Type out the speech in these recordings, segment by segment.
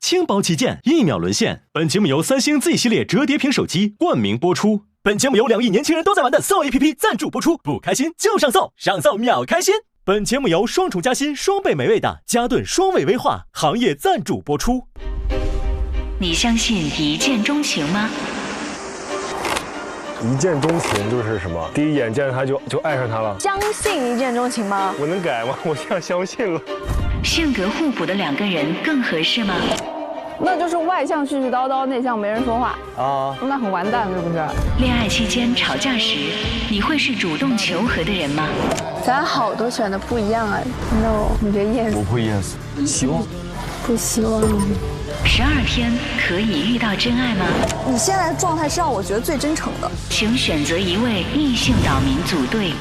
轻薄旗舰，1秒沦陷。本节目由三星 Z 系列折叠屏手机冠名播出。本节目由2亿年轻人都在玩的 SOUL APP 赞助播出。不开心就上 SOUL， 上 SOUL 秒开心。本节目由双重夹心、双倍美味的嘉顿双味威化行业赞助播出。你相信一见钟情吗？一见钟情就是什么？第一眼见着他就爱上他了。相信一见钟情吗？我能改吗？我现在相信了。性格互补的2个人更合适吗？那就是外向絮絮叨叨，内向没人说话啊，那很完蛋，是不是？恋爱期间吵架时，你会是主动求和的人吗？咱好多选的不一样啊 ，no， 你别 yes， 我不会 yes， 希望，不希望。12天可以遇到真爱吗？你现在的状态是让我觉得最真诚的。请选择一位异性岛民组队。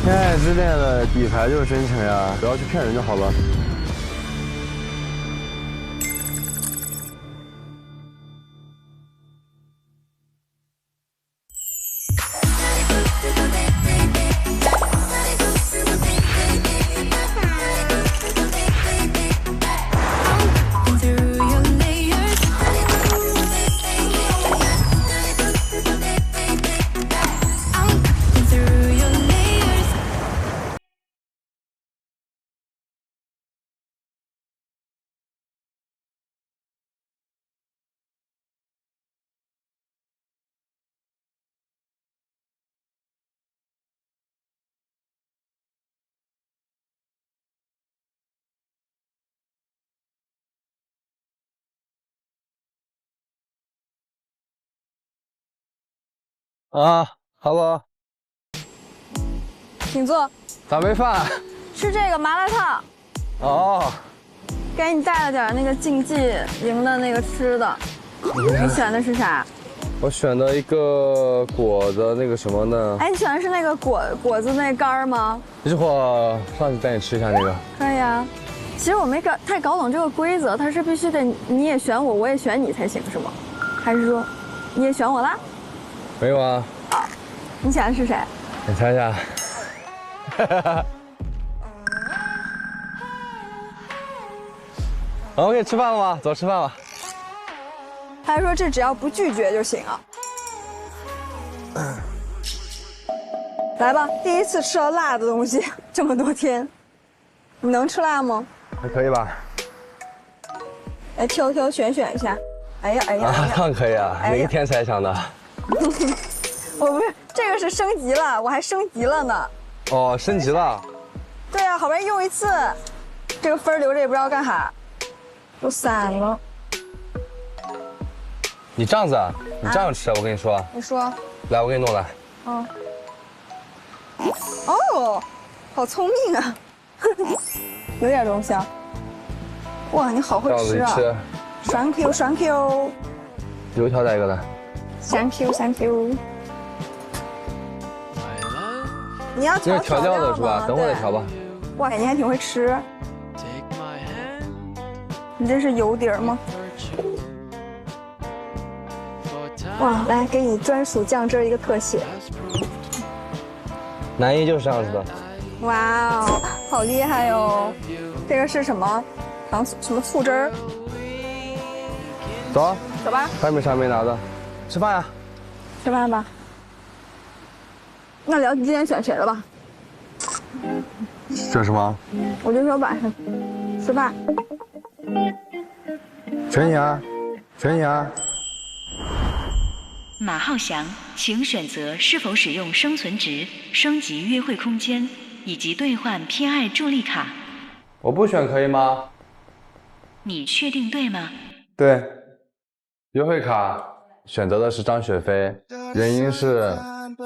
恋爱之恋的底牌就是真诚呀，不要去骗人就好了。啊 ，Hello， 请坐。咋没饭？吃这个麻辣烫。哦，给你带了点那个竞技营的那个吃的。你选的是啥？我选的一个果子那个什么呢？哎，你选的是那个果子那干儿吗？一会儿上去带你吃一下那个。可以啊。其实我没太搞懂这个规则，它是必须得你也选我，我也选你才行是吗？还是说你也选我啦？没有啊。啊，你选的是谁？你猜一下。好，可以吃饭了吗？走，吃饭了。他说这只要不拒绝就行啊。来吧，第一次吃到辣的东西，这么多天，你能吃辣吗？还可以吧。来挑选一下。哎呀，啊，当然可以啊，哪个天才想的？我不是，这个是升级了，我还升级了呢。哦，升级了。对啊，好不容易用一次，这个分留着也不知道干啥，都散了。你这样子，你这样吃，我跟你说。你说。来，我给你弄来。嗯。哦，好聪明啊！有点东西啊。哇，你好会吃啊！Thank you。油条带一个来。Thank you。你要调调料的是吧？等会儿再调吧。哇，你还挺会吃。你这是油碟吗？哇，来给你专属酱汁一个特写。男一就是这样子的。哇哦，好厉害哦！这个是什么？什么醋汁儿？走吧。还没啥没拿的，吃饭呀。吃饭吧。那聊今天选谁了吧？这是什么？我就说晚上吃饭。选你啊！马浩翔，请选择是否使用生存值、升级约会空间以及兑换偏爱助力卡。我不选可以吗？你确定对吗？对。约会卡选择的是张雪飞，原因是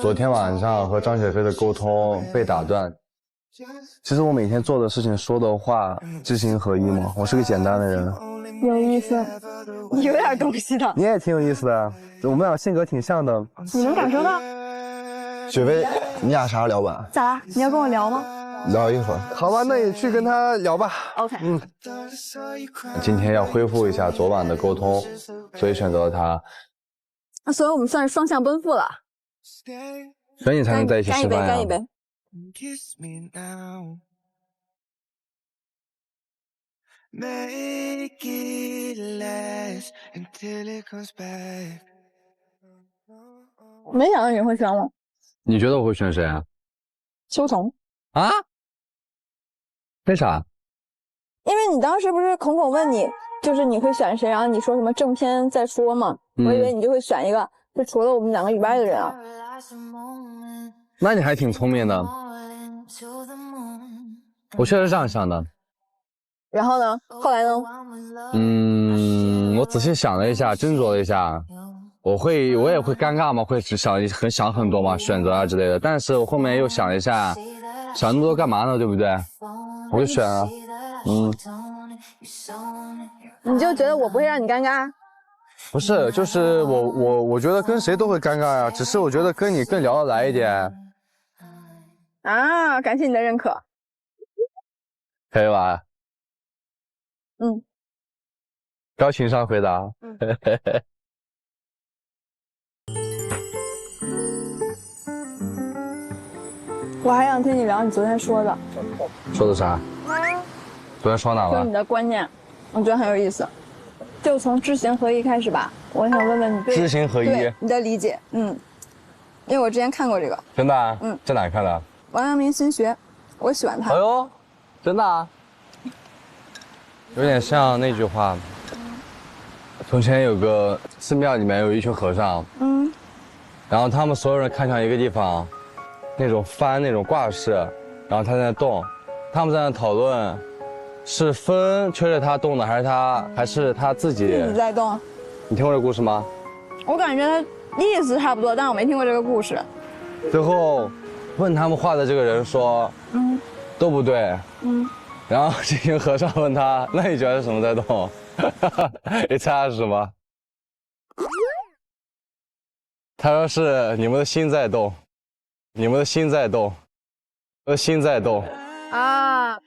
昨天晚上和张雪飞的沟通被打断。其实我每天做的事情、说的话知行合一嘛，我是个简单的人。有意思，有点东西的。你也挺有意思的，我们俩性格挺像的。你能感受到？雪飞，你俩啥时候聊完？咋啦？你要跟我聊吗？聊一会儿。好吧，那你去跟他聊吧。OK。今天要恢复一下昨晚的沟通，所以选择了他。那所以我们算是双向奔赴了。所以你才能在一起吃饭呀。干一杯。Make it last until it comes back. 没想到你会选我，你觉得我会选谁啊？秋桐。啊？为啥？因为你当时不是孔孔问你，就是你会选谁，然后你说什么正片再说嘛，我以为你就会选一个就除了我们两个以外的人啊。那你还挺聪明的。我确实是这样想的。然后呢？后来呢？我仔细想了一下，斟酌了一下，我也会尴尬吗？会想很多嘛，选择啊之类的。但是我后面又想了一下，想那么多干嘛呢？对不对？我就选了。你就觉得我不会让你尴尬？不是，就是我觉得跟谁都会尴尬呀，只是我觉得跟你更聊得来一点。啊，感谢你的认可。可以吧？高情商回答。我还想听你聊你昨天说的。说的啥？昨天说哪了？就你的观念，我觉得很有意思。就从知行合一开始吧，我想问问你对知行合一对你的理解。因为我之前看过这个。真的啊？在哪看的？王阳明心学，我喜欢他。哎呦，真的啊？有点像那句话。从前有个寺庙，里面有一群和尚。然后他们所有人看向一个地方，那种幡那种挂饰，然后他在那动，他们在那讨论，是风吹着他动的，还是他自己在动？你听过这个故事吗？我感觉他意思差不多，但我没听过这个故事。最后问他们画的这个人说，都不对。然后这群和尚问他，那你觉得是什么在动？你猜他是什么？他说是你们的心在动，你们的心在动，我的心在动。啊！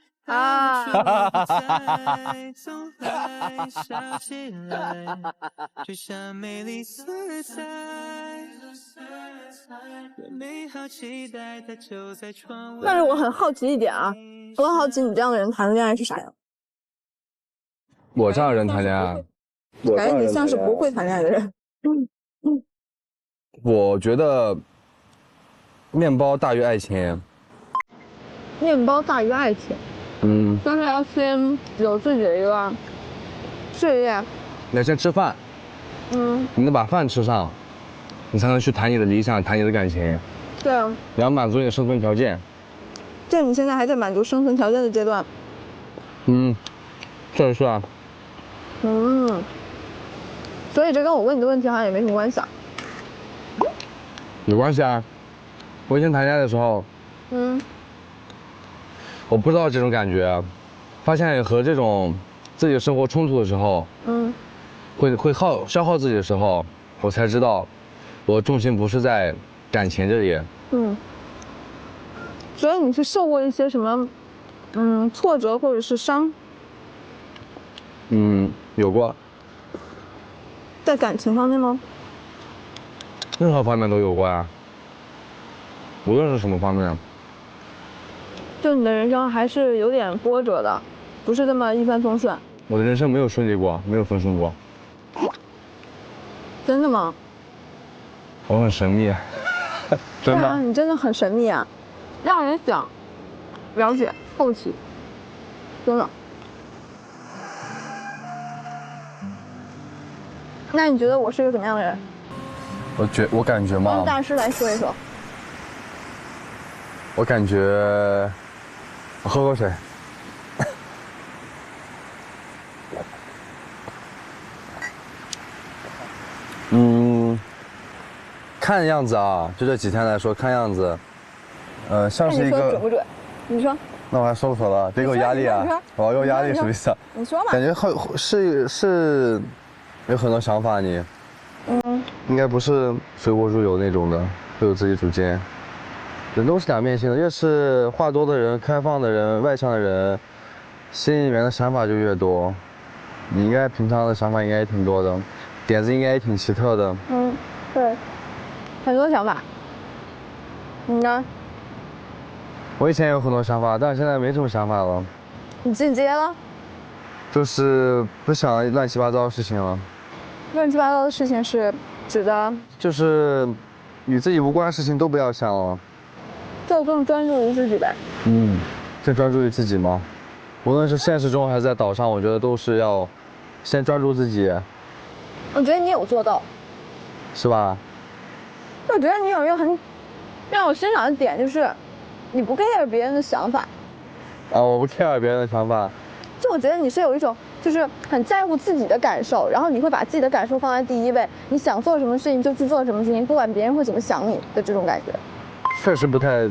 但是我很好奇一点啊，我很好奇你这样的人谈的恋爱是啥样？我这样的人谈恋爱，感觉你像是不会谈恋爱的人。我觉得面包大于爱情。面包大于爱情。就是要先有自己的一个事业。你要先吃饭。你得把饭吃上，你才能去谈你的理想，谈你的感情。对啊。你要满足你的生存条件。这你现在还在满足生存条件的阶段。这是啊。所以这跟我问你的问题好像也没什么关系啊。有关系啊！我以前谈恋爱的时候，我不知道这种感觉，发现和这种自己的生活冲突的时候，会消耗自己的时候，我才知道，我重心不是在感情这里。所以你是受过一些什么，挫折或者是伤？有过。在感情方面吗？任何方面都有过呀，无论是什么方面。就你的人生还是有点波折的，不是这么一帆风顺。我的人生没有顺利过，没有风顺过。真的吗？我很神秘。真的。你真的很神秘啊，让人想了解好奇，真的。那你觉得我是一个怎么样的人？我感觉嘛，让大师来说一说。我感觉，我喝口水。看样子啊，就这几天来说，看样子，像是一个。你说准不准？你说。那我还说不说了？别给我压力啊！我要有压力什么意思？你说嘛。感觉是有很多想法你。应该不是随波逐流那种的，会有自己主见。人都是两面性的，越是话多的人、开放的人、外向的人，心里面的想法就越多。你应该平常的想法应该也挺多的，点子应该也挺奇特的。对，很多想法。你呢？我以前有很多想法，但是现在没什么想法了。你进阶了？就是不想乱七八糟的事情了。乱七八糟的事情是指的，就是与自己无关的事情都不要想了，就更专注于自己呗。更专注于自己吗？无论是现实中还是在岛上，我觉得都是要先专注自己。我觉得你有做到，是吧？我觉得你有一个很让我欣赏的点，就是你不 care 别人的想法。我不 care 别人的想法。就我觉得你是有一种，就是很在乎自己的感受，然后你会把自己的感受放在第一位，你想做什么事情就去做什么事情，不管别人会怎么想你的这种感觉。确实不太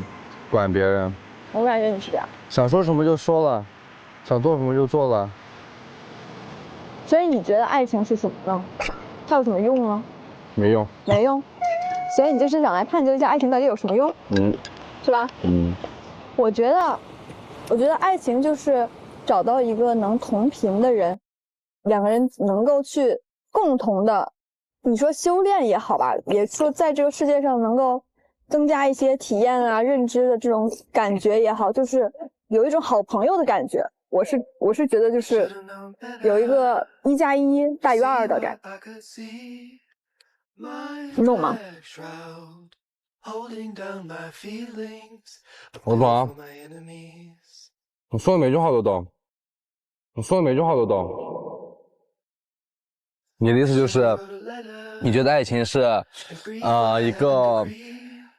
管别人。我感觉你是这样。想说什么就说了，想做什么就做了。所以你觉得爱情是什么呢？它有什么用呢？没用。没用。所以你就是想来探究一下爱情到底有什么用？是吧？我觉得爱情就是找到一个能同频的人，两个人能够去共同的，你说修炼也好吧，也说在这个世界上能够增加一些体验啊、认知的这种感觉也好，就是有一种好朋友的感觉。我是觉得就是有一个1+1大于2的感觉，你懂吗？我懂啊，你说的每句话都懂，你的意思就是，你觉得爱情是，一个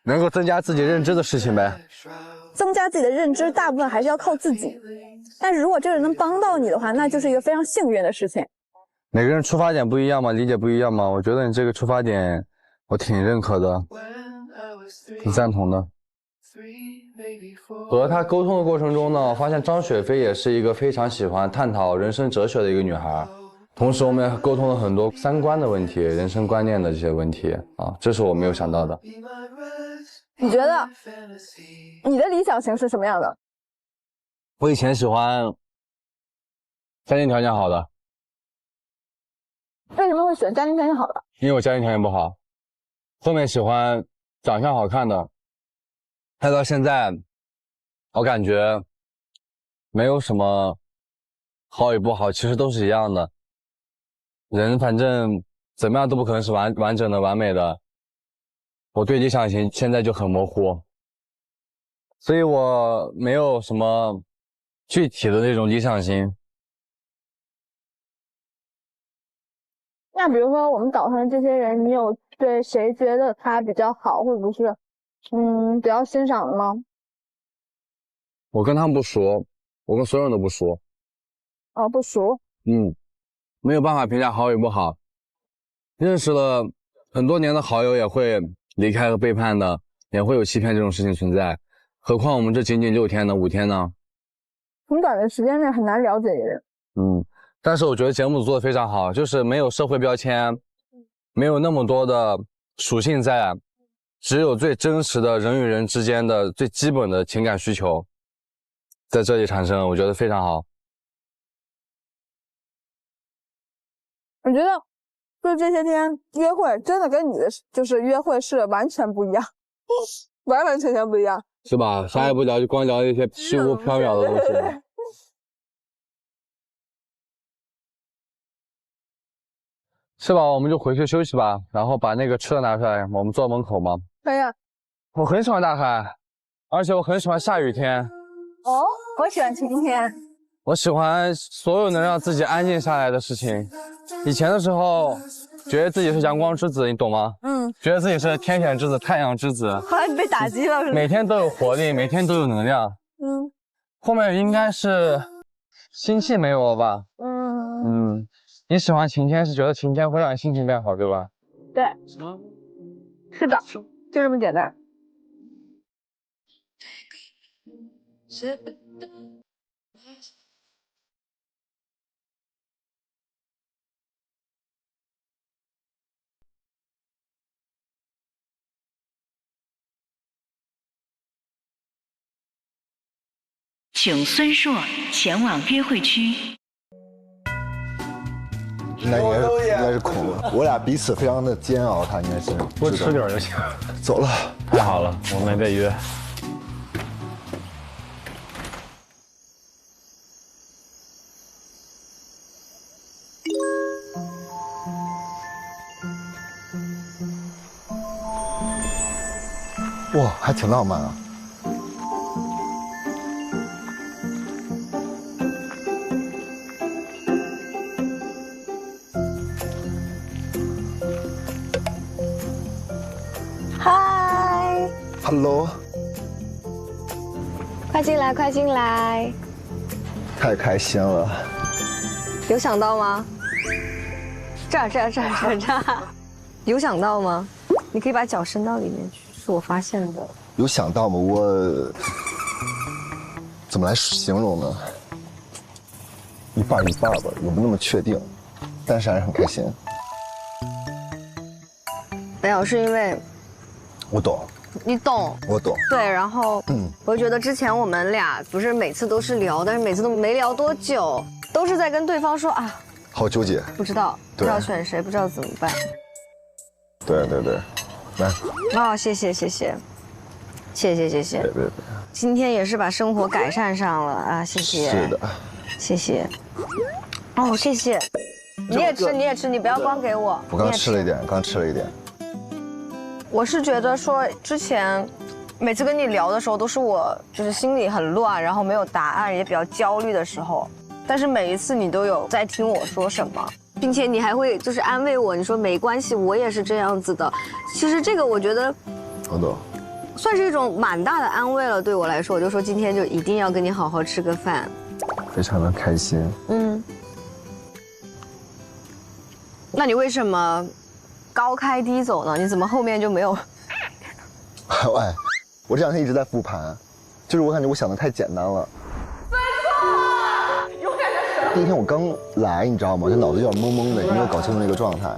能够增加自己认知的事情呗？增加自己的认知，大部分还是要靠自己。但是如果这个人能帮到你的话，那就是一个非常幸运的事情。每个人出发点不一样嘛，理解不一样嘛。我觉得你这个出发点，我挺认可的，挺赞同的。和她沟通的过程中呢，我发现张雪飞也是一个非常喜欢探讨人生哲学的一个女孩。同时，我们也沟通了很多三观的问题、人生观念的这些问题啊，这是我没有想到的。你觉得你的理想型是什么样的？我以前喜欢家庭条件好的。为什么会选家庭条件好的？因为我家庭条件不好。后面喜欢长相好看的，再到现在，我感觉没有什么好与不好，其实都是一样的。人反正怎么样都不可能是完整的、完美的。我对理想型现在就很模糊，所以我没有什么具体的那种理想型。那比如说我们岛上这些人，你有对谁觉得他比较好，或者是比较欣赏的吗？我跟他们不熟，我跟所有人都不熟。哦，不熟。没有办法评价好与不好。认识了很多年的好友也会离开和背叛的，也会有欺骗这种事情存在。何况我们这仅仅6天呢，5天呢？很短的时间内很难了解一个人。但是我觉得节目组做的非常好，就是没有社会标签，没有那么多的属性在，只有最真实的人与人之间的最基本的情感需求在这里产生，我觉得非常好。我觉得就这些天约会真的跟你的就是约会是完全不一样，完完全全不一样，是吧？啥也不聊，就光聊一些虚无缥缈的东西。是吧？我们就回去休息吧，然后把那个吃的拿出来，我们坐门口嘛。可以啊。我很喜欢大海，而且我很喜欢下雨天。哦，我喜欢晴天。我喜欢所有能让自己安静下来的事情。以前的时候，觉得自己是阳光之子，你懂吗？觉得自己是天选之子、太阳之子。后来你被打击了，是吧？每天都有活力，每天都有能量。后面应该是心气没有了吧？你喜欢晴天是觉得晴天会让你心情变好，对吧？对，是的，就这么简单。请孙硕前往约会区。应该是恐龙，我俩彼此非常的煎熬，他应该是多吃点就行。走了，太好了，我没被约。哇，还挺浪漫啊。嗨 Hello， 快进来，快进来！太开心了。有想到吗？这儿，有想到吗？你可以把脚伸到里面去，是我发现的。有想到吗？我怎么来形容呢？一半一半吧，也不那么确定，但是还是很开心。没有，是因为我懂，你懂，我懂。对，然后我觉得之前我们俩不是每次都是聊，但是每次都没聊多久，都是在跟对方说啊，好纠结，不知道选谁，不知道怎么办。对，来，哦，谢谢。别，今天也是把生活改善上了啊，谢谢。是的，谢谢。哦，谢谢。你也吃，你不要光给我。我刚吃了一点，我是觉得说之前每次跟你聊的时候，都是我就是心里很乱，然后没有答案，也比较焦虑的时候。但是每一次你都有在听我说什么，并且你还会就是安慰我，你说没关系，我也是这样子的。其实这个我觉得，我懂，算是一种蛮大的安慰了。对我来说，我就说今天就一定要跟你好好吃个饭，非常的开心。那你为什么高开低走呢？你怎么后面就没有？哎，我这两天一直在复盘，就是我感觉我想的太简单了。第一天我刚来，你知道吗？就脑子有点懵懵的，也没有搞清楚那个状态。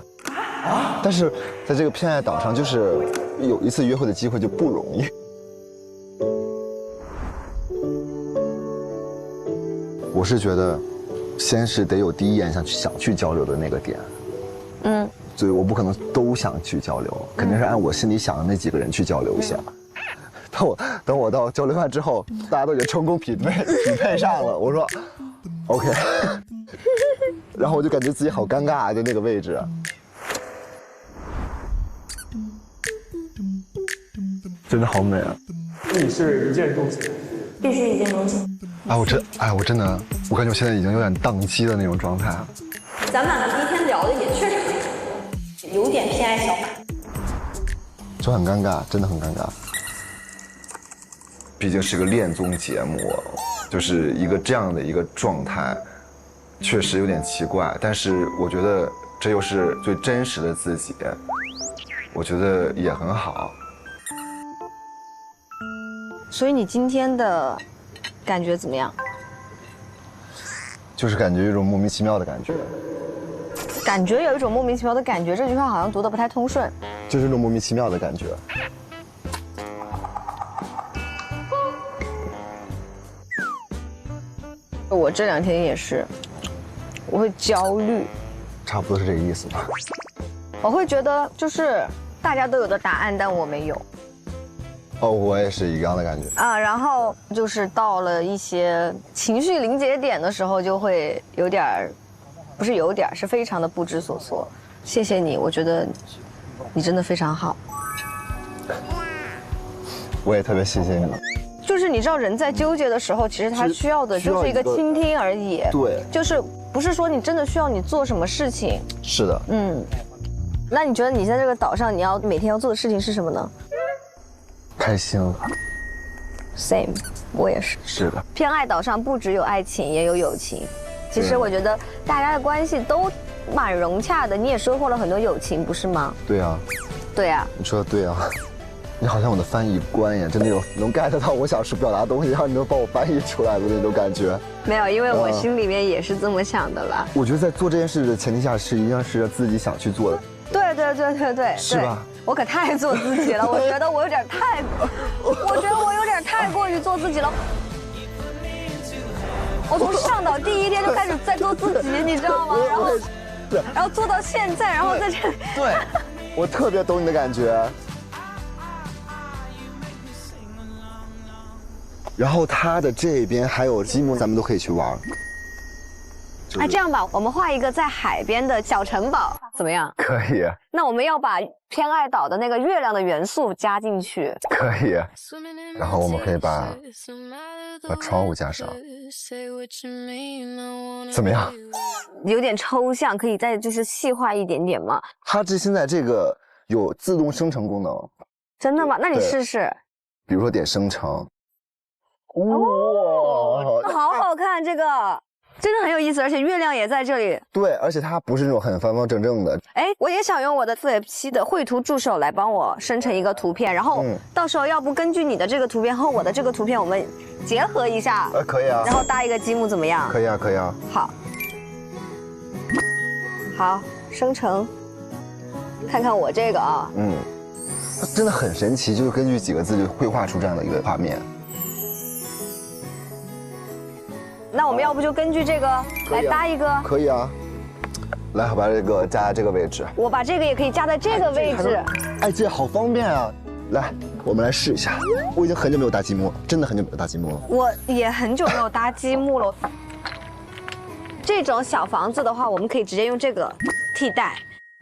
但是在这个偏爱岛上，就是有一次约会的机会就不容易。我是觉得，先是得有第一眼想去交流的那个点。所以我不可能都想去交流，肯定是按我心里想的那几个人去交流一下。等我到交流完之后，大家都已经成功匹配上了，我说 OK， 然后我就感觉自己好尴尬，就那个位置。真的好美啊！你是一见钟情，必须一见钟情。我真的，我感觉我现在已经有点宕机的那种状态。咱们两个第一天聊的也确实有点偏爱小马，就很尴尬，真的很尴尬。毕竟是个恋综节目，就是一个这样的一个状态，确实有点奇怪。但是我觉得这又是最真实的自己，我觉得也很好。所以你今天的感觉怎么样？就是感觉有一种莫名其妙的感觉。感觉有一种莫名其妙的感觉，这句话好像读得不太通顺。就是那种莫名其妙的感觉。我这两天也是，我会焦虑，差不多是这个意思吧。我会觉得就是大家都有的答案，但我没有。哦，我也是一样的感觉啊。然后就是到了一些情绪临界点的时候，就会有点儿。不是有点，是非常的不知所措。谢谢你，我觉得你真的非常好。我也特别谢谢你。就是你知道，人在纠结的时候，其实他需要的就是一个倾听而已。对，就是不是说你真的需要你做什么事情。是的。那你觉得你在这个岛上，你要每天要做的事情是什么呢？开心了。Same， 我也是。是的。偏爱岛上不只有爱情，也有友情。其实我觉得大家的关系都蛮融洽的，你也收获了很多友情，不是吗？对啊，对啊，你说的对啊，你好像我的翻译官呀，真的有能 get 到我想是表达的东西，然后你能帮我翻译出来的那种感觉。没有，因为我心里面也是这么想的啦。我觉得在做这件事的前提下，是一定是自己想去做的。对，是吧？我可太做自己了，我觉得我有点太过于做自己了。我从上岛第一天就开始在做自己，你知道吗？然后做到现在，然后在这里。对，我特别懂你的感觉。然后他的这边还有积木，咱们都可以去玩。这样吧，我们画一个在海边的小城堡。怎么样？可以，那我们要把偏爱岛的那个月亮的元素加进去。可以。然后我们可以把窗户加上，怎么样？有点抽象，可以再就是细化一点点吗？它现在这个有自动生成功能。真的吗？那你试试。比如说点生成。哇，好好看，这个真的很有意思，而且月亮也在这里。对，而且它不是那种很方方正正的。哎，我也想用我的4F7的绘图助手来帮我生成一个图片，然后到时候要不根据你的这个图片和我的这个图片，我们结合一下。可以啊。然后搭一个积木怎么样？可以啊，可以啊。好，生成。看看我这个啊。真的很神奇，就是根据几个字就绘画出这样的一个画面。那我们要不就根据这个来搭一个？可以啊。来，我把这个加在这个位置。我把这个也可以加在这个位置。哎，这好方便啊！来，我们来试一下。我已经很久没有搭积木了，真的很久没有搭积木了。我也很久没有搭积木了。这种小房子的话，我们可以直接用这个替代。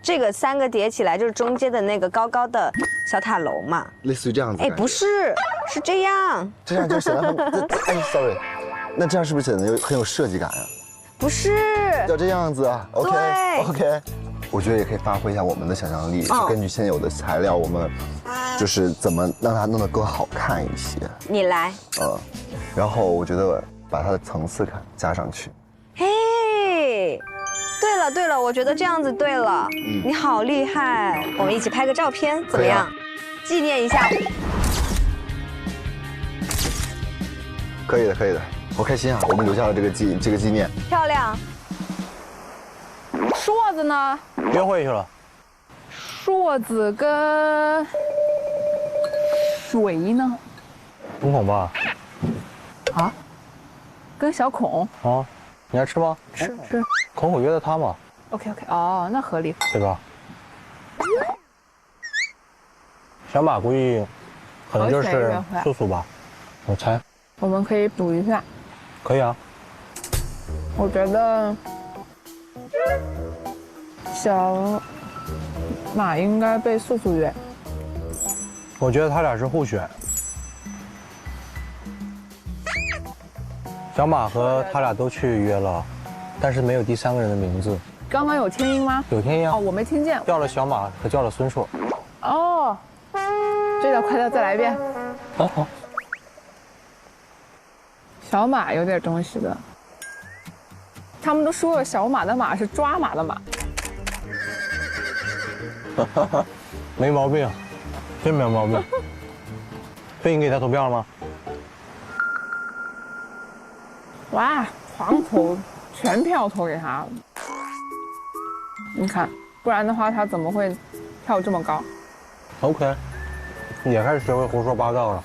这个3个叠起来就是中间的那个高高的小塔楼嘛，类似于这样子。哎，不是，是这样。这样就显得很……哎 ，sorry， 那这样是不是显得很有设计感啊？不是，要这样子啊。OK。我觉得也可以发挥一下我们的想象力，根据现有的材料，我们就是怎么让它弄得更好看一些。你来。然后我觉得把它的层次感加上去。嘿。对了，我觉得这样子对了。你好厉害，我们一起拍个照片怎么样？纪念一下。可以的，好开心啊！我们留下了这个纪念。漂亮。硕子呢？约会去了。硕子跟谁呢？孔孔吧。啊？跟小孔。啊，你爱吃吗？吃。孔孔约的他嘛。OK， 哦，那合理，对吧？小马估计可能就是素素吧，我猜。我们可以赌一下。可以啊。我觉得小马应该被素素约。我觉得他俩是互选。小马和他俩都去约了，但是没有第3个人的名字。刚刚有天音吗？有天音啊。哦，我没听见。叫了小马和叫了孙硕。哦，这道快乐再来一遍。好。小马有点东西的。他们都说了，小马的马是抓马的马。没毛病，真没有毛病。所以你给他投票了吗？哇，狂投，全票投给他了。你看，不然的话他怎么会票这么高 ？OK， 也开始学会胡说八道了。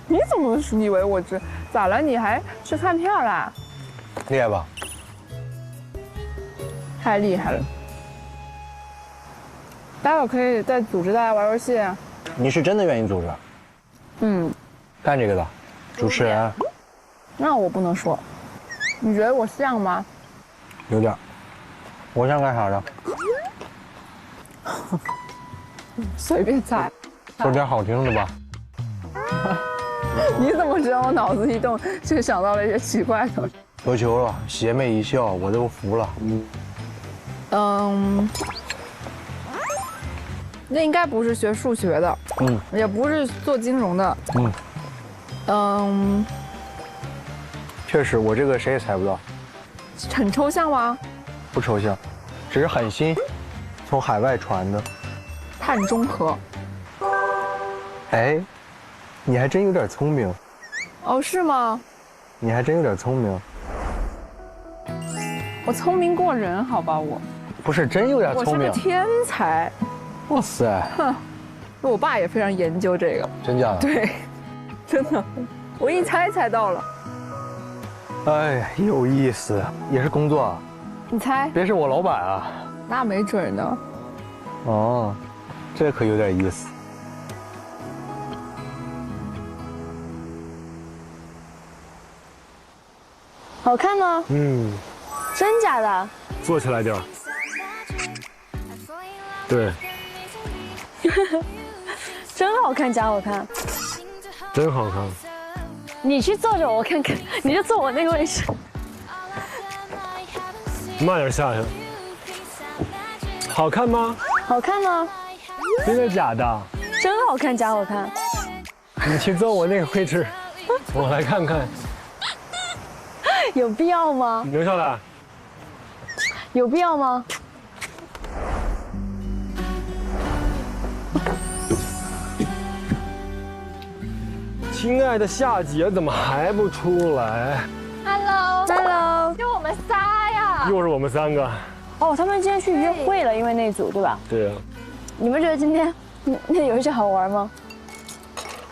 你怎么以为我知？咋了？你还去看票啦？厉害吧？太厉害了！待会儿可以再组织大家玩游戏啊。你是真的愿意组织？干这个的，主持人。那我不能说。你觉得我像吗？有点。我想干啥的？随便猜。说点好听的吧。你怎么知道我脑子一动就想到了一些奇怪的？求求了，邪魅一笑，我都服了。那应该不是学数学的，也不是做金融的，确实，我这个谁也猜不到。很抽象吗？不抽象，只是很新，从海外传的。碳中和。哎，你还真有点聪明。哦，是吗？你还真有点聪明。我聪明过人，好吧，我。不是真有点聪明。我是个天才。哇塞！哼，我爸也非常研究这个。真假的？对，真的，我一猜到了。哎，有意思，也是工作啊。你猜？别是我老板啊？那没准呢。哦，这可有点意思。好看吗？真假的？坐起来点儿。对，真好看，假好看，真好看。你去坐着，我看看，你就坐我那个位置。慢点下去。好看吗？好看吗？真的假的？真好看，假好看。你去坐我那个位置，我来看看。有必要吗？留下来。有必要吗？亲爱的夏姐怎么还不出来 ？Hello， 就我们仨呀。又是我们3个。哦，他们今天去约会了，因为那组对吧？对啊。你们觉得今天那游戏好玩吗？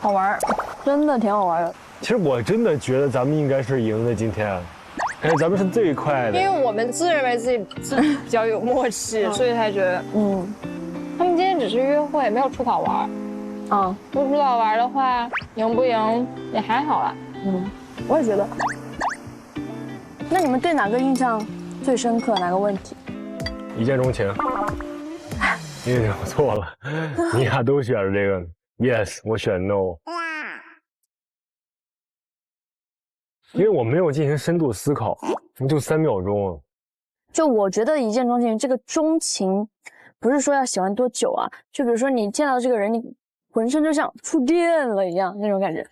好玩，真的挺好玩的。其实我真的觉得咱们应该是赢的今天，哎，咱们是最快的。因为我们自认为自己比较有默契，所以才觉得，他们今天只是约会，没有出考玩。不出考玩的话，赢不赢也还好啦。我也觉得。那你们对哪个印象最深刻？哪个问题？一见钟情。你我错了，你俩都选了这个 ，yes， 我选 no。因为我没有进行深度思考，就3秒钟。就我觉得一见钟情，这个钟情不是说要喜欢多久啊，就比如说你见到这个人，你浑身就像触电了一样那种感觉。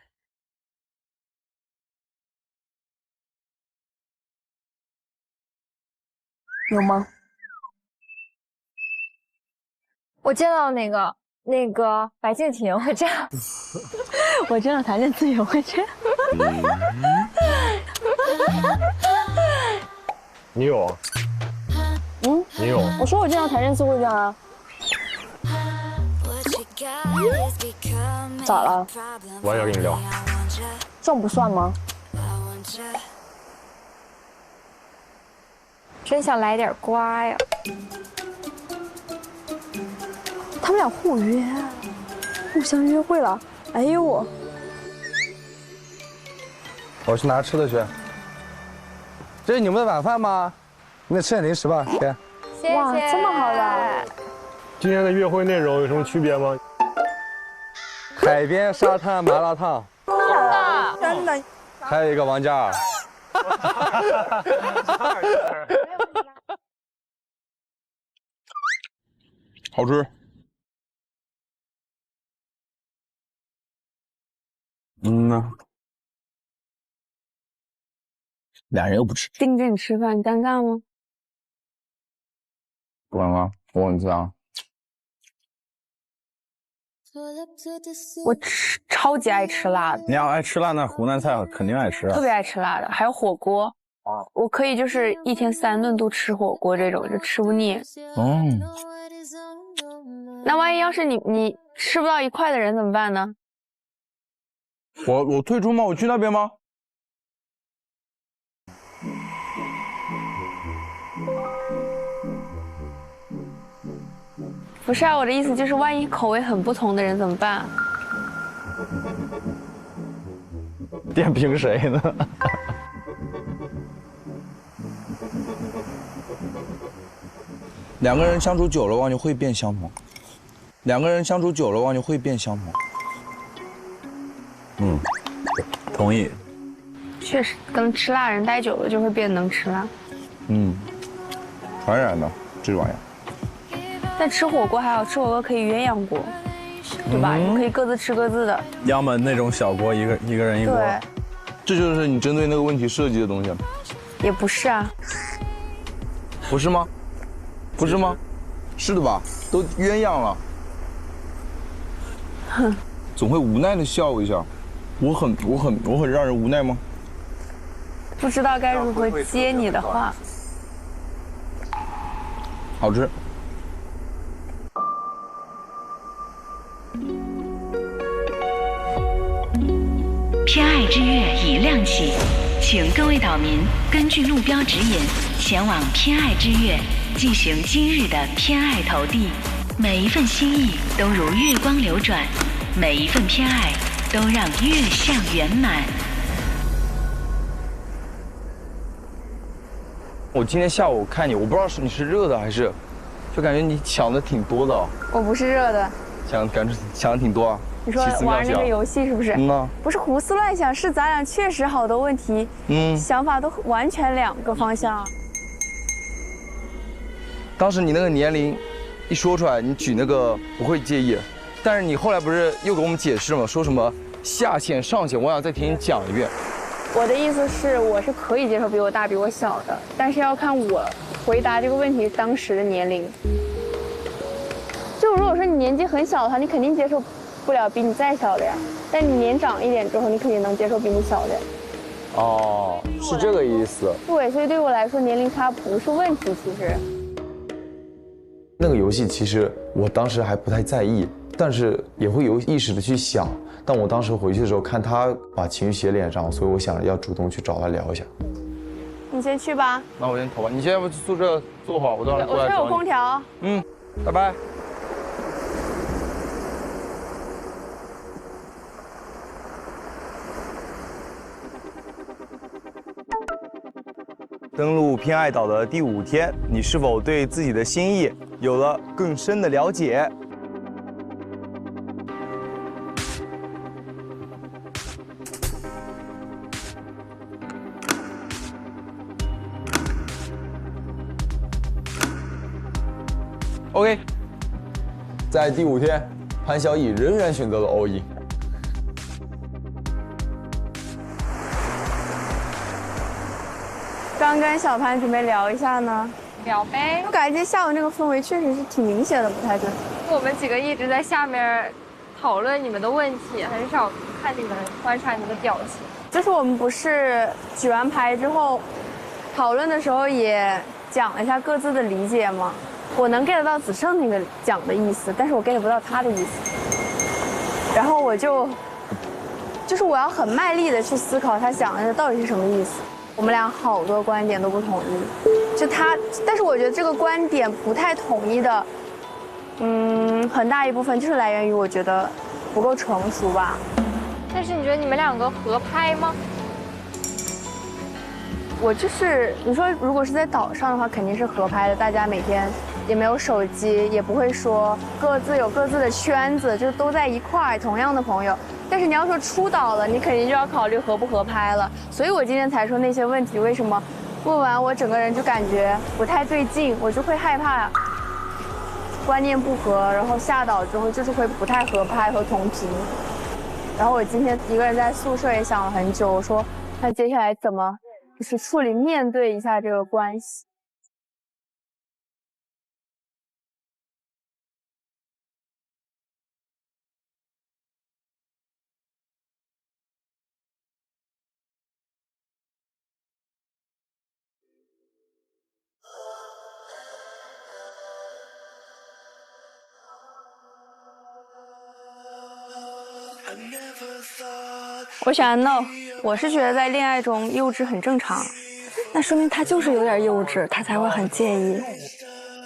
有吗？我见到那个白敬亭会这样，我见到谭健次也会这样。你有？你有？我说我见到谭健次会这样啊。咋了？我也要跟你聊。算不算吗？真想来点瓜呀！他们俩互相约会了。哎呦我！我去拿吃的去。这是你们的晚饭吗？你得吃点零食吧，姐。谢谢。哇，这么好的。今天的约会内容有什么区别吗？海边沙滩麻辣烫。真的。还有一个王嘉尔。好吃。俩人又不吃。盯着你吃饭，尴尬吗？不尴尬，我很自然。我超级爱吃辣的。你要爱吃辣，那湖南菜肯定爱吃啊。特别爱吃辣的，还有火锅。我可以就是1天3顿都吃火锅，这种就吃不腻。那万一要是你吃不到1块的人怎么办呢？我退出吗？我去那边吗？不是啊，我的意思就是万一口味很不同的人怎么办？点评谁呢？两个人相处久了，忘就会变相同。两个人相处久了，忘就会变相同。同意。确实，跟吃辣人待久了就会变能吃辣。传染的这玩意儿。但吃火锅还好，吃火锅可以鸳鸯锅，对吧？你可以各自吃各自的。要么那种小锅，一个人一锅。对。这就是你针对那个问题设计的东西。也不是啊。不是吗？不是吗？是的吧？都鸳鸯了。哼。总会无奈的笑一下。我很让人无奈吗？不知道该如何接你的话。好吃。偏爱之月已亮起，请各位岛民根据路标指引前往偏爱之月，进行今日的偏爱投递。每一份心意都如月光流转，每一份偏爱都让月相圆满。我今天下午看你，我不知道是你是热的还是，就感觉你想的挺多的。我不是热的，感觉想的挺多啊。你说玩那个游戏是不是？不是胡思乱想，是咱俩确实好多问题，想法都完全两个方向。当时你那个年龄一说出来，你举那个不会介意，但是你后来不是又给我们解释吗？说什么下限上限，我想再听你讲一遍。我的意思是，我是可以接受比我大比我小的，但是要看我回答这个问题当时的年龄。就如果说你年纪很小的话，你肯定接受不了比你再小的呀。但你年长一点之后，你肯定能接受比你小的。哦，是这个意思。对，所以对我来说，年龄差不是问题。其实，那个游戏其实我当时还不太在意，但是也会有意识的去想。但我当时回去的时候，看他把情绪写脸上，所以我想着要主动去找他聊一下。你先去吧。那我先走吧。你先要不去宿舍坐会儿，我到时候过来找你。我这有空调。拜拜。登陆偏爱岛的第5天，你是否对自己的心意有了更深的了解？OK， 在第5天，潘晓颖仍然选择了 all in。刚跟小潘准备聊一下呢，聊呗。我感觉今天下午那个氛围确实是挺明显的，不太对。我们几个一直在下面讨论你们的问题，很少看你们观察你们的表情。就是我们不是举完牌之后，讨论的时候也讲了一下各自的理解吗？我能 get 到子胜那个讲的意思，但是我 get 不到他的意思。然后就是我要很卖力的去思考他讲的到底是什么意思。我们俩好多观点都不统一，但是我觉得这个观点不太统一的，很大一部分就是来源于我觉得不够成熟吧。但是你觉得你们两个合拍吗？我就是你说，如果是在岛上的话，肯定是合拍的。大家每天也没有手机，也不会说各自有各自的圈子，就都在一块儿，同样的朋友。但是你要说出岛了，你肯定就要考虑合不合拍了。所以我今天才说那些问题，为什么问完我整个人就感觉不太对劲，我就会害怕观念不合，然后下岛之后就是会不太合拍和同频。然后我今天一个人在宿舍也想了很久，我说那接下来怎么就是处理面对一下这个关系。我选 no， 我是觉得在恋爱中幼稚很正常，那说明他就是有点幼稚，他才会很介意。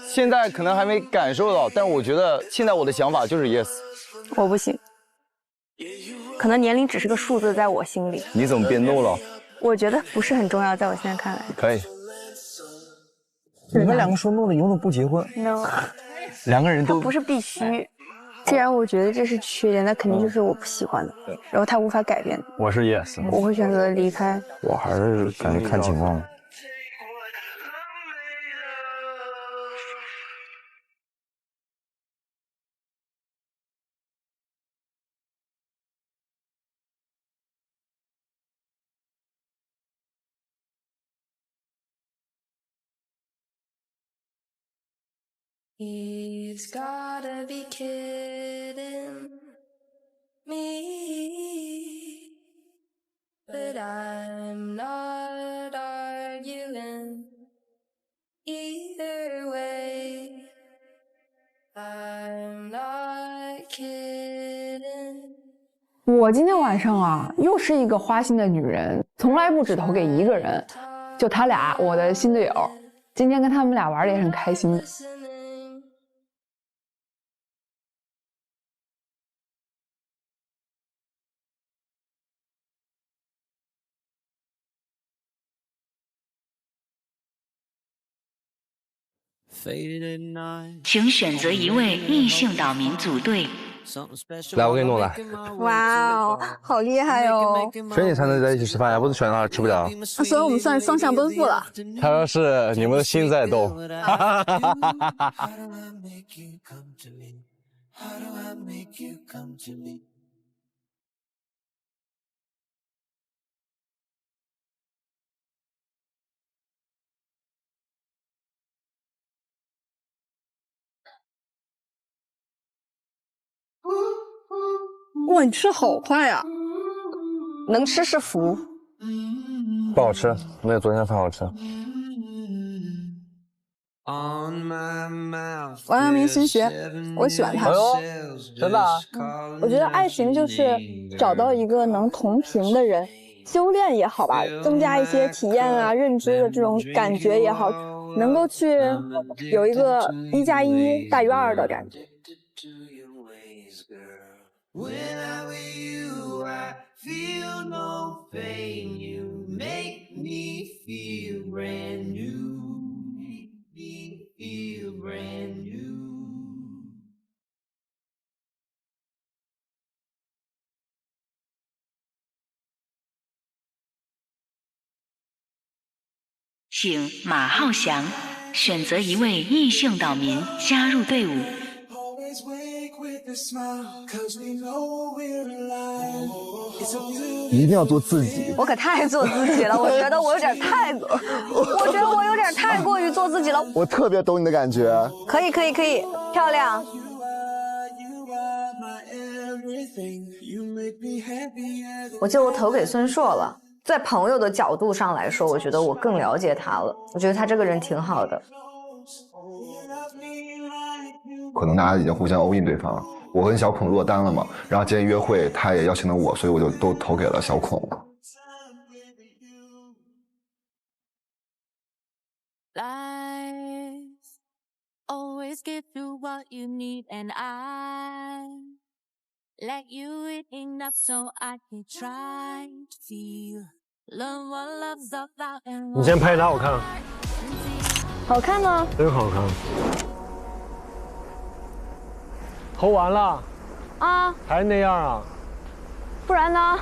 现在可能还没感受到，但是我觉得现在我的想法就是 yes。我不行，可能年龄只是个数字，在我心里。你怎么变 no 了？我觉得不是很重要，在我现在看来。可以。你们两个说 no 的永远不结婚 ？no， 两个人都不是必须。既然我觉得这是缺点，那肯定就是我不喜欢的，然后他无法改变。我是 yes， 我会选择离开。我还是感觉看情况。He's gotta be kidding me, but I'm not arguing either way. I'm not kidding. 我今天晚上啊，又是一个花心的女人，从来不只投给一个人，就他俩，我的新队友。今天跟他们俩玩的也很开心。请选择一位异性岛民组队。来，我给你弄来。哇哦，好厉害哦！选你才能在一起吃饭呀，不是选的话吃不了。所以我们算双向奔赴了。他说是你们的心在动。哇，你吃好快啊！能吃是福。不好吃，没有昨天的饭好吃。王阳明心学，我喜欢他。哎呦，真的啊？我觉得爱情就是找到一个能同频的人，修炼也好吧，增加一些体验啊、认知的这种感觉也好，能够去有一个1+1大于2的感觉。When I'm with you, I feel no pain. You make me feel brand new. Make me feel brand new. 请马浩翔选择一位异性岛民加入队伍。一定要做自己。我可太做自己了，我觉得我有点太过于做自己了。我特别懂你的感觉。可以，漂亮。我记得我投给孙硕了。在朋友的角度上来说，我觉得我更了解他了。我觉得他这个人挺好的。可能大家已经互相欧印对方了。我跟小孔落单了嘛，然后今天约会他也邀请了我，所以我就都投给了小孔。你先拍他，我看。好看吗？真好看。投完了。啊。还是那样啊？不然呢？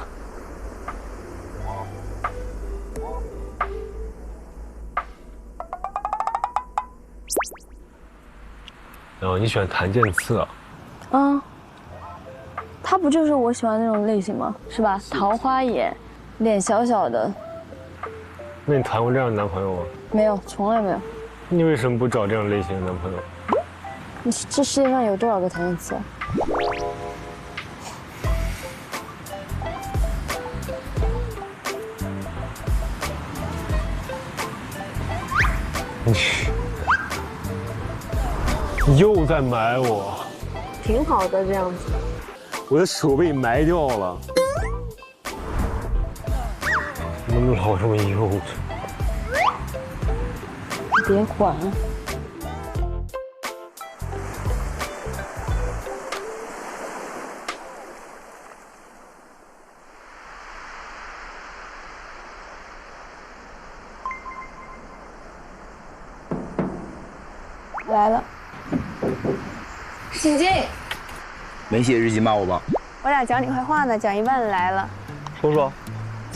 然后你选谭健次啊？嗯。他不就是我喜欢那种类型吗？是吧？桃花眼，脸小小的。那你谈过这样的男朋友吗？没有，从来没有。你为什么不找这样类型的男朋友？这世界上有多少个谭健次啊？你又在埋我。挺好的这样子。我的手被埋掉了。你怎么老这么幼稚？别管。来了。请进。没写日记骂我吧？我俩讲你坏话呢，讲一半来了。说说。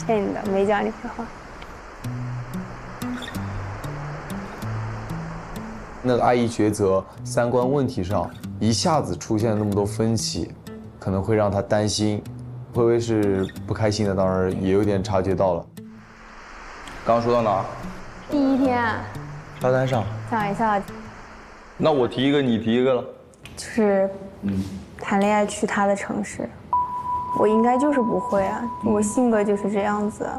骗你的，没讲你坏话。那个爱意抉择、三观问题上一下子出现了那么多分歧，可能会让他担心。微微是不开心的，当然也有点察觉到了。刚刚说到哪儿？第一天。沙滩上。讲一下。那我提一个，你提一个了。就是谈恋爱去他的城市，我应该就是不会啊，我性格就是这样子。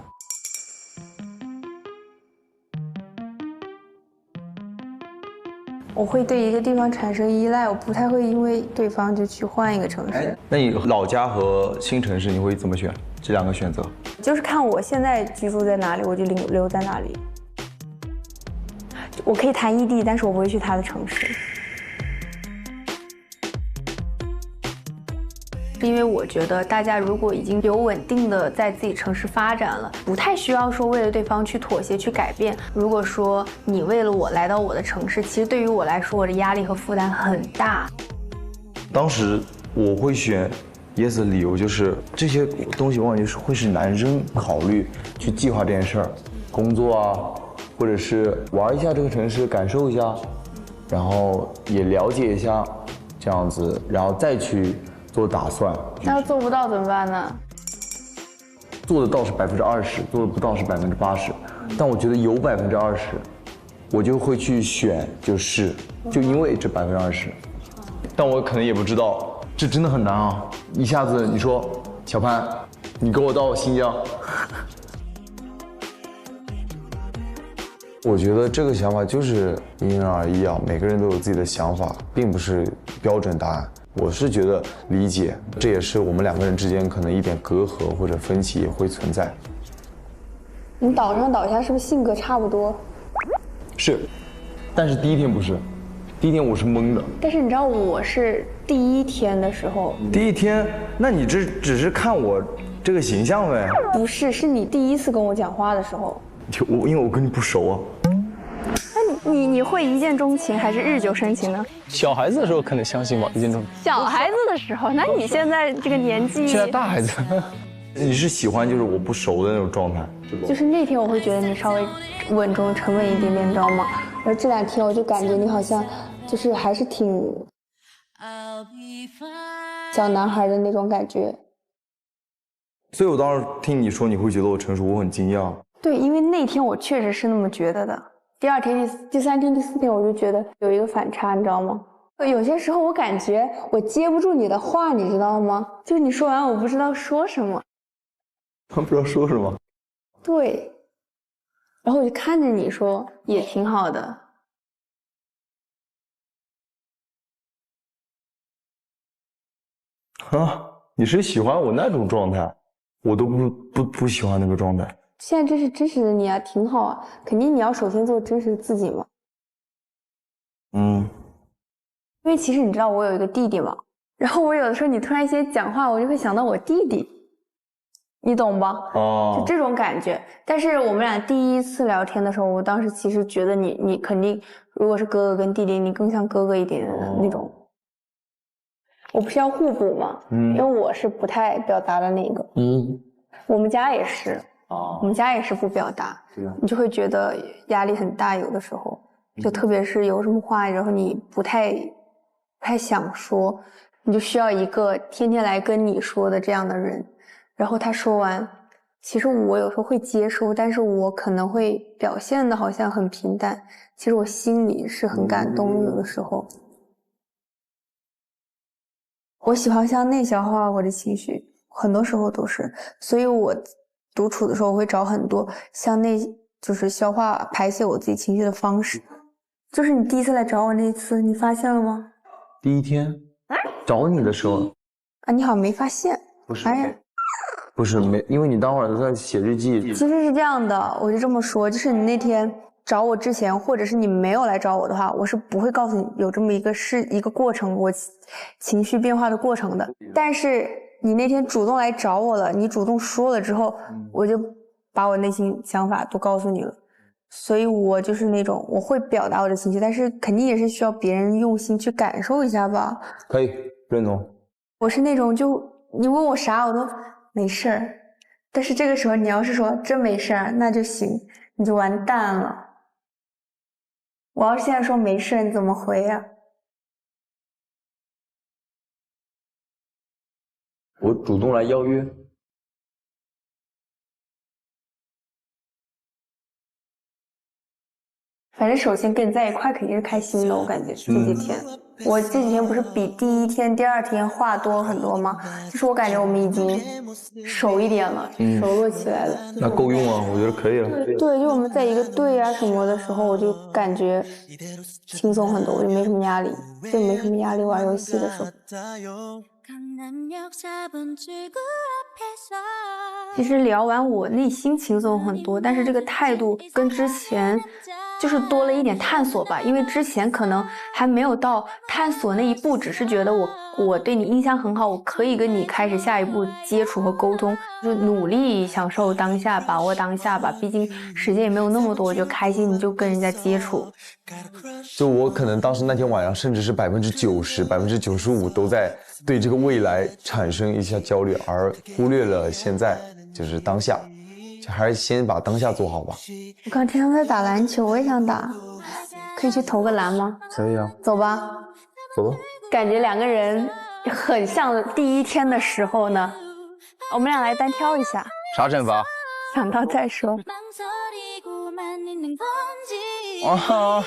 我会对一个地方产生依赖，我不太会因为对方就去换一个城市。那你老家和新城市你会怎么选？这两个选择？就是看我现在居住在哪里，我就留在哪里。我可以谈异地，但是我不会去他的城市。因为我觉得大家如果已经有稳定的在自己城市发展了，不太需要说为了对方去妥协去改变。如果说你为了我来到我的城市，其实对于我来说，我的压力和负担很大。当时我会选 yes 的理由就是这些东西往往就是会是男生考虑去计划这件事儿，工作啊，或者是玩一下这个城市，感受一下，然后也了解一下，这样子，然后再去做打算。那要做不到怎么办呢？做得到是20%，做得不到是80%，但我觉得有20%，我就会去选，就因为这20%，但我可能也不知道，这真的很难啊！一下子你说小潘，你跟我到新疆，我觉得这个想法就是因人而异啊，每个人都有自己的想法，并不是标准答案。我是觉得理解，这也是我们两个人之间可能一点隔阂或者分歧也会存在。你倒上倒下是不是性格差不多？是，但是第一天不是，第一天我是懵的。但是你知道我是第一天的时候，第一天，那你这只是看我这个形象呗？不是，是你第一次跟我讲话的时候。因为我跟你不熟啊。那你会一见钟情还是日久生情呢？小孩子的时候可能相信吧，一见钟情。小孩子的时候，那你现在这个年纪，现在大孩子，你是喜欢就是我不熟的那种状态？就是那天我会觉得你稍微稳重沉稳一点点，你知道吗？而这2天我就感觉你好像就是还是挺小男孩的那种感觉。所以我当时听你说你会觉得我成熟，我很惊讶。对，因为那天我确实是那么觉得的。第2天、第3天、第4天，我就觉得有一个反差，你知道吗？有些时候我感觉我接不住你的话，你知道吗？就是你说完我不知道说什么。他不知道说什么。对。然后我就看着你说，也挺好的。啊，你是喜欢我那种状态，我都不喜欢那个状态。现在这是真实的你啊，挺好啊，肯定你要首先做真实的自己嘛。因为其实你知道我有一个弟弟嘛，然后我有的时候你突然间讲话，我就会想到我弟弟，你懂吧？就这种感觉。但是我们俩第一次聊天的时候，我当时其实觉得你肯定，如果是哥哥跟弟弟，你更像哥哥一点的那种。我不是要互补嘛，因为我是不太表达的那个。我们家也是。我们家也是不表达，你就会觉得压力很大，有的时候就特别是有什么话，然后你不太想说，你就需要一个天天来跟你说的这样的人，然后他说完，其实我有时候会接受，但是我可能会表现的好像很平淡，其实我心里是很感动，有的时候我喜欢向内消化我的情绪，很多时候都是，所以我独处的时候，我会找很多向内，就是消化排泄我自己情绪的方式。就是你第一次来找我那次，你发现了吗？第一天找你的时候啊，你好像没发现。不是，哎呀，不是没，因为你当会儿在写日记。其实是这样的，我就这么说，就是你那天找我之前，或者是你没有来找我的话，我是不会告诉你有这么一个过程，我情绪变化的过程的。但是你那天主动来找我了，你主动说了之后，我就把我内心想法都告诉你了。所以我就是那种我会表达我的情绪，但是肯定也是需要别人用心去感受一下吧。可以认同。我是那种就你问我啥我都没事儿，但是这个时候你要是说真没事儿那就行，你就完蛋了。我要是现在说没事，你怎么回呀？我主动来邀约。反正首先跟你在一块肯定是开心的，我感觉这几天，我这几天不是比第一天、第二天话多很多吗？就是我感觉我们已经熟一点了，熟络起来了。那够用啊，我觉得可以了。对，就我们在一个队啊什么的时候，我就感觉轻松很多，我就没什么压力，就没什么压力玩游戏的时候。其实聊完我内心轻松很多，但是这个态度跟之前就是多了一点探索吧，因为之前可能还没有到探索那一步，只是觉得我对你印象很好，我可以跟你开始下一步接触和沟通，就努力享受当下，把握当下吧。毕竟时间也没有那么多，就开心你就跟人家接触。就我可能当时那天晚上，甚至是90%、95%都在对这个未来产生一下焦虑，而忽略了现在就是当下，就还是先把当下做好吧。我看天上在打篮球，我也想打，可以去投个篮吗？可以啊，走吧，走吧。感觉两个人很像第一天的时候呢。我们俩来单挑一下。啥惩罚？想到再说。啊！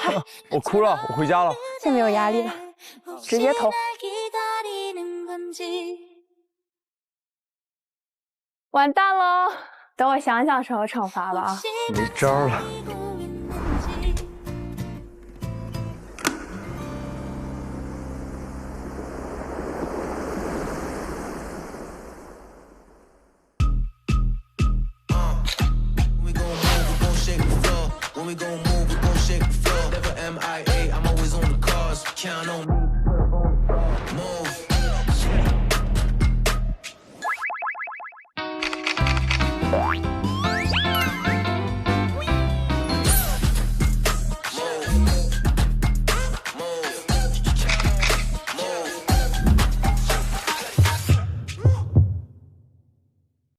我哭了，我回家了。现在没有压力了，直接投。完蛋喽！等我想想什么惩罚吧啊。没招了。We gon' move, we gon' shake the floor. Never MIA, I'm always on the cars. Count on me, move.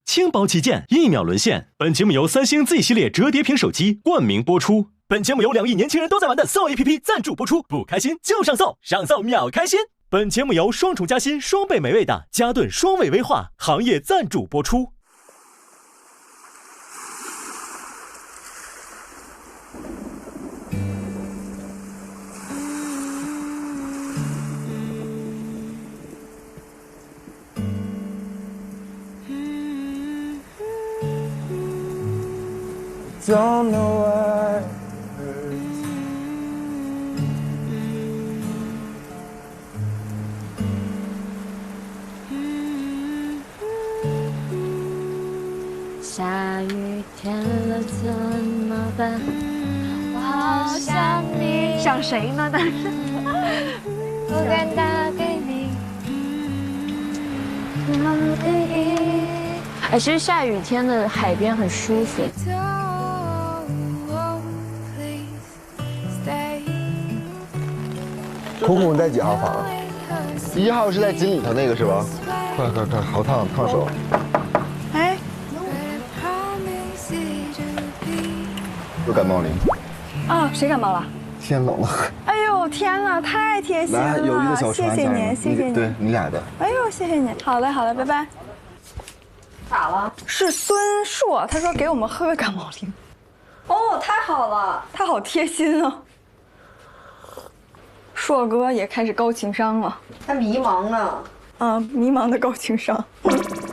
轻薄旗舰，1秒沦陷。本节目由三星 Z 系列折叠屏手机冠名播出。本节目由2亿年轻人都在玩的搜 APP 赞助播出。不开心就上搜，上搜秒开心。本节目由双重夹心、双倍美味的嘉顿双味威化行业赞助播出。Don't know why. 下雨天了怎么办？我好想你。想谁呢？但是我敢打给你。哎，其实下雨天的海边很舒服。苦苦，你在几号房？1号是在井里头那个是吧？快，好烫手。哎，又感冒了。啊，谁感冒了？天冷了。哎呦天哪，太贴心了！来，友谊的小船，谢谢你，谢谢你。对你俩的。哎呦，谢谢你。好嘞，拜拜。咋了？是孙硕，他说给我们喝个感冒灵。哦，太好了，他好贴心啊。硕哥也开始高情商了，他迷茫呢。啊，迷茫的高情商。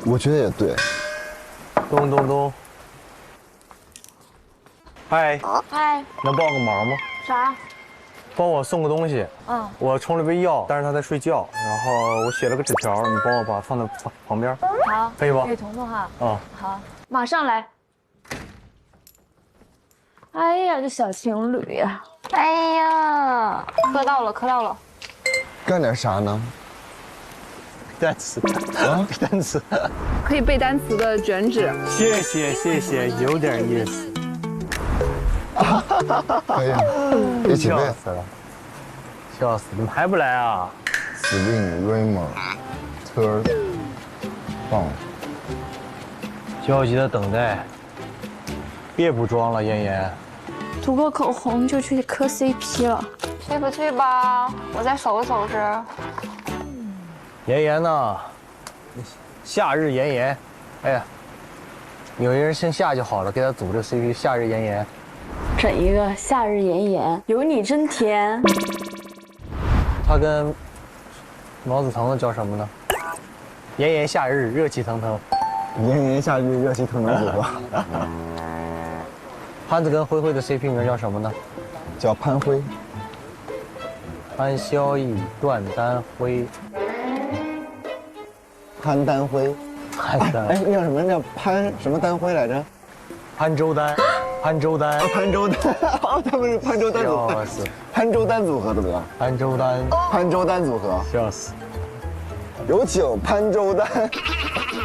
我觉得也对。咚咚咚。嗨。嗨。能帮我个忙吗？啥？帮我送个东西。嗯。我冲了杯药，但是他在睡觉，然后我写了个纸条，你帮我把它放在旁边。好。可以吧？给彤彤哈。啊。好，马上来。哎呀，这小情侣呀！哎呀，磕到了。干点啥呢？单词啊，单词。可以背单词的卷纸。谢谢，有点意思。可以，一起背。笑死！怎么还不来啊 ？Swing, Raymer, Turn, Bounce。焦急的等待。别补妆了，妍妍。涂个口红就去磕 CP 了。去不去吧？我再收拾收拾。妍妍呢？夏日妍妍，哎呀，有一人姓夏就好了，给他组这 CP， 夏日妍妍。整一个夏日妍妍，有你真甜。他跟毛子腾的叫什么呢？炎炎夏日，热气腾腾。炎炎夏日，热气腾腾组合。潘子跟灰灰的 CP 名叫什么呢？叫潘辉。潘萧逸、段丹辉。潘丹辉。潘丹。哎，那叫什么？叫潘什么丹辉来着？潘周丹。潘周丹。潘周丹。哦，他们是潘周丹组合。潘周丹组合怎么样？潘周丹。潘周丹组合。笑死。有请潘周丹。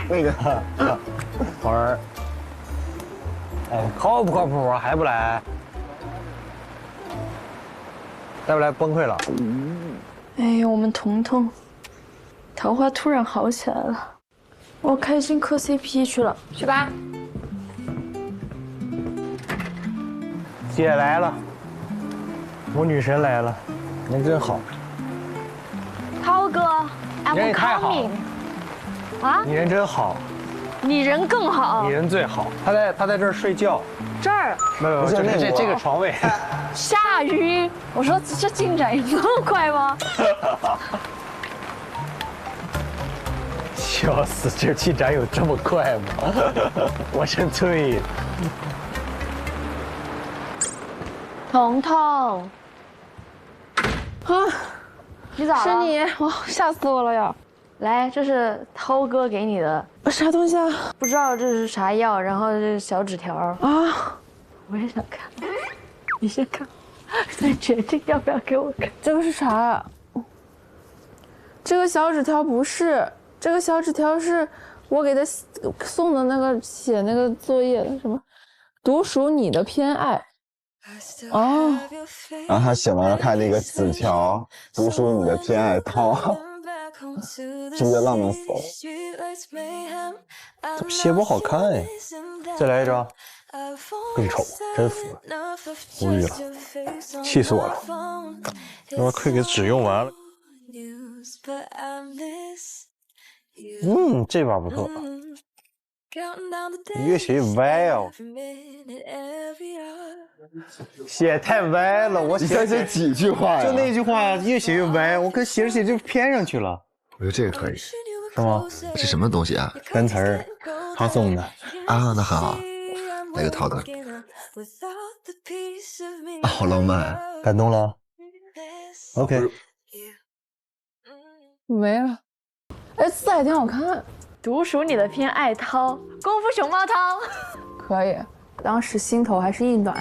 那个花儿，哎，靠不靠谱啊？还不来？再不来崩溃了。哎呀，我们彤彤，桃花突然好起来了，我开心磕 CP 去了，去吧。姐来了，我女神来了，人真好。涛哥人也太好了啊！你人真好，你人更好，你人最好。他在这儿睡觉，这儿没有，这个床位。下雨，我说这进展有那么快吗？笑死，这进展有这么快吗？我真醉。彤彤，啊，你咋了？是你，哇，吓死我了呀！来，这是涛哥给你的啥东西啊？不知道这是啥药，然后这是小纸条啊。我也想看，你先看，再决定要不要给我看。这个是啥？这个小纸条不是，这个小纸条是我给他送的那个写那个作业的，什么独属你的偏爱。哦，然后他写完了看那个纸条，独属你的偏爱涛，是不是浪漫死了？怎么写不好看呀？再来一张，更丑，真服了，无语了，气死我了！那我快给纸用完了。这把不错，越写越歪啊！写太歪了，我写这几句话呀？就那句话越写越歪，我跟写着写着就偏上去了。我觉得这个可以，是吗？是什么东西啊？单词儿，他送的啊，那很好。哪个涛的？啊，好浪漫，感动了。OK， 没了。哎，字还挺好看。独属你的偏爱涛，功夫熊猫涛，可以。当时心头还是一暖，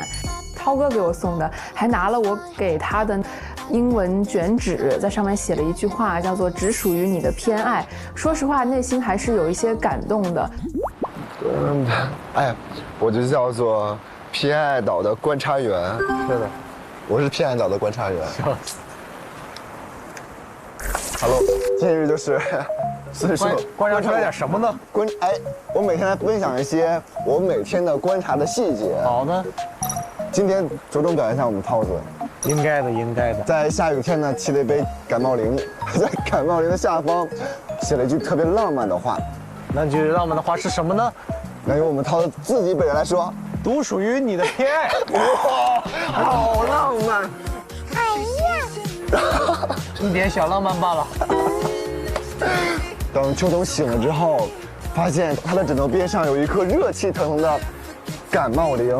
涛哥给我送的，还拿了我给他的英文卷纸，在上面写了一句话，叫做“只属于你的偏爱”。说实话，内心还是有一些感动的。哎，我就叫做偏爱岛的观察员。是的，我是偏爱岛的观察员。Hello， 今日就是。所以说观察出来点什么呢？我每天来分享一些我每天的观察的细节。好的，今天着重表现一下我们涛子。应该的，应该的。在下雨天呢，沏了一杯感冒灵，在感冒灵的下方写了一句特别浪漫的话。那句浪漫的话是什么呢？那由我们涛子自己本人来说，独属于你的偏爱。哇，好浪漫！哎呀，一点小浪漫罢了。等秋冬醒了之后，发现他的枕头边上有一颗热气腾腾的感冒灵，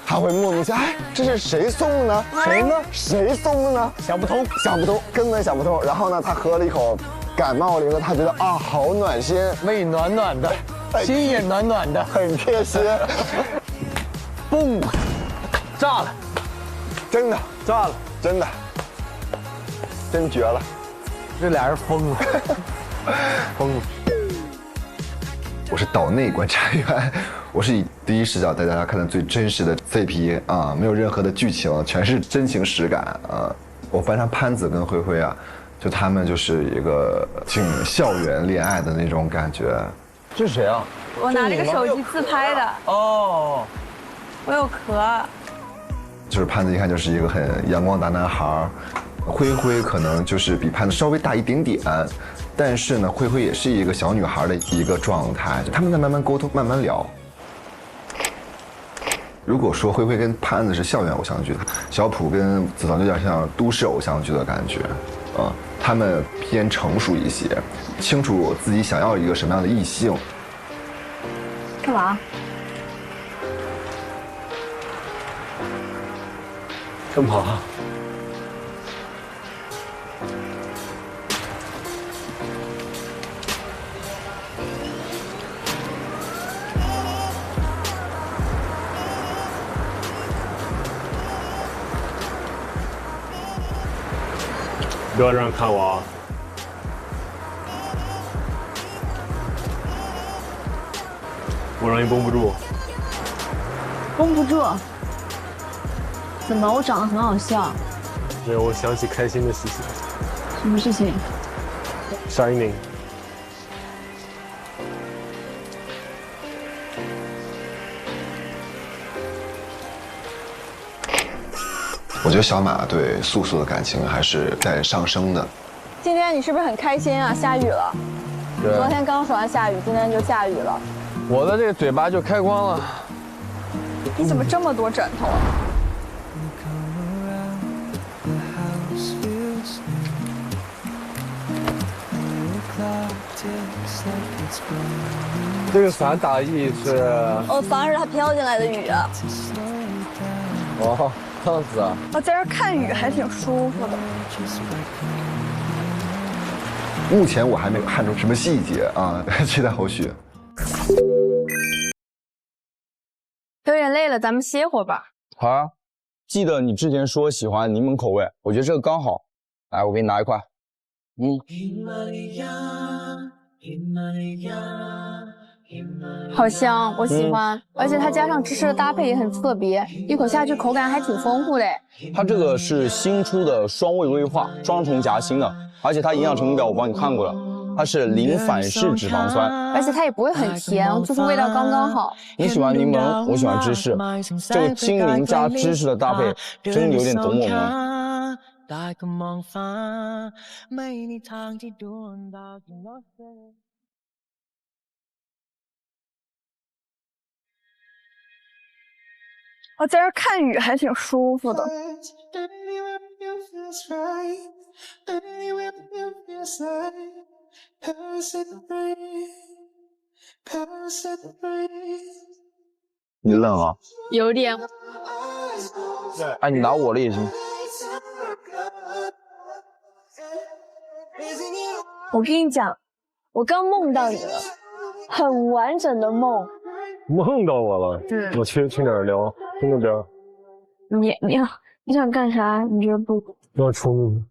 他会莫名其妙，哎，这是谁送的呢？谁呢？谁送的呢？想不通，想不通，根本想不通。然后呢，他喝了一口感冒灵，他觉得啊，好暖心，胃暖暖的，心也暖暖的，很贴心。嘣，炸了，真的炸了，真的，真绝了。这俩人疯了。疯了！我是岛内观察员，我是以第一视角带大家看到最真实的 CP 啊，没有任何的剧情，全是真情实感啊。我翻上潘子跟灰灰啊，就他们就是一个挺校园恋爱的那种感觉。这是谁啊？我拿这个手机自拍的。哦，我有壳。就是潘子一看就是一个很阳光大男孩，灰灰可能就是比潘子稍微大一点点。但是呢，灰灰也是一个小女孩的一个状态，他们在慢慢沟通，慢慢聊。如果说灰灰跟潘子是校园偶像剧，小普跟子腾有点像都市偶像剧的感觉，他们偏成熟一些，清楚自己想要一个什么样的异性。干嘛？干嘛？不要这样看我啊！我让你绷不住。绷不住？怎么？我长得很好笑？没有，我想起开心的事情。什么事情 ？Shining。我觉得小马对素素的感情还是在上升的。今天你是不是很开心啊？下雨了。对。昨天刚说完下雨，今天就下雨了。我的这个嘴巴就开光了。你怎么这么多枕头啊？这个伞打的意是？哦，防止它飘进来的雨。哦，这样子啊。我在这看雨还挺舒服的。目前我还没有看出什么细节啊，期待后续。有点累了，咱们歇会儿吧。好啊，记得你之前说喜欢柠檬口味，我觉得这个刚好。来，我给你拿一块。好香，我喜欢，而且它加上芝士的搭配也很特别，一口下去口感还挺丰富的。它这个是新出的双味威化，双重夹心的，而且它营养成分表我帮你看过了，它是零反式脂肪酸，而且它也不会很甜，就是味道刚刚好。你喜欢柠檬，我喜欢芝士，这个精灵加芝士的搭配真有点懂我们。我在这看雨还挺舒服的。你冷啊？有点。哎，你拿我的也行。我跟你讲，我刚梦到你了，很完整的梦。梦到我了。我去哪儿聊？去那边。你想干啥？你觉得不？要出门。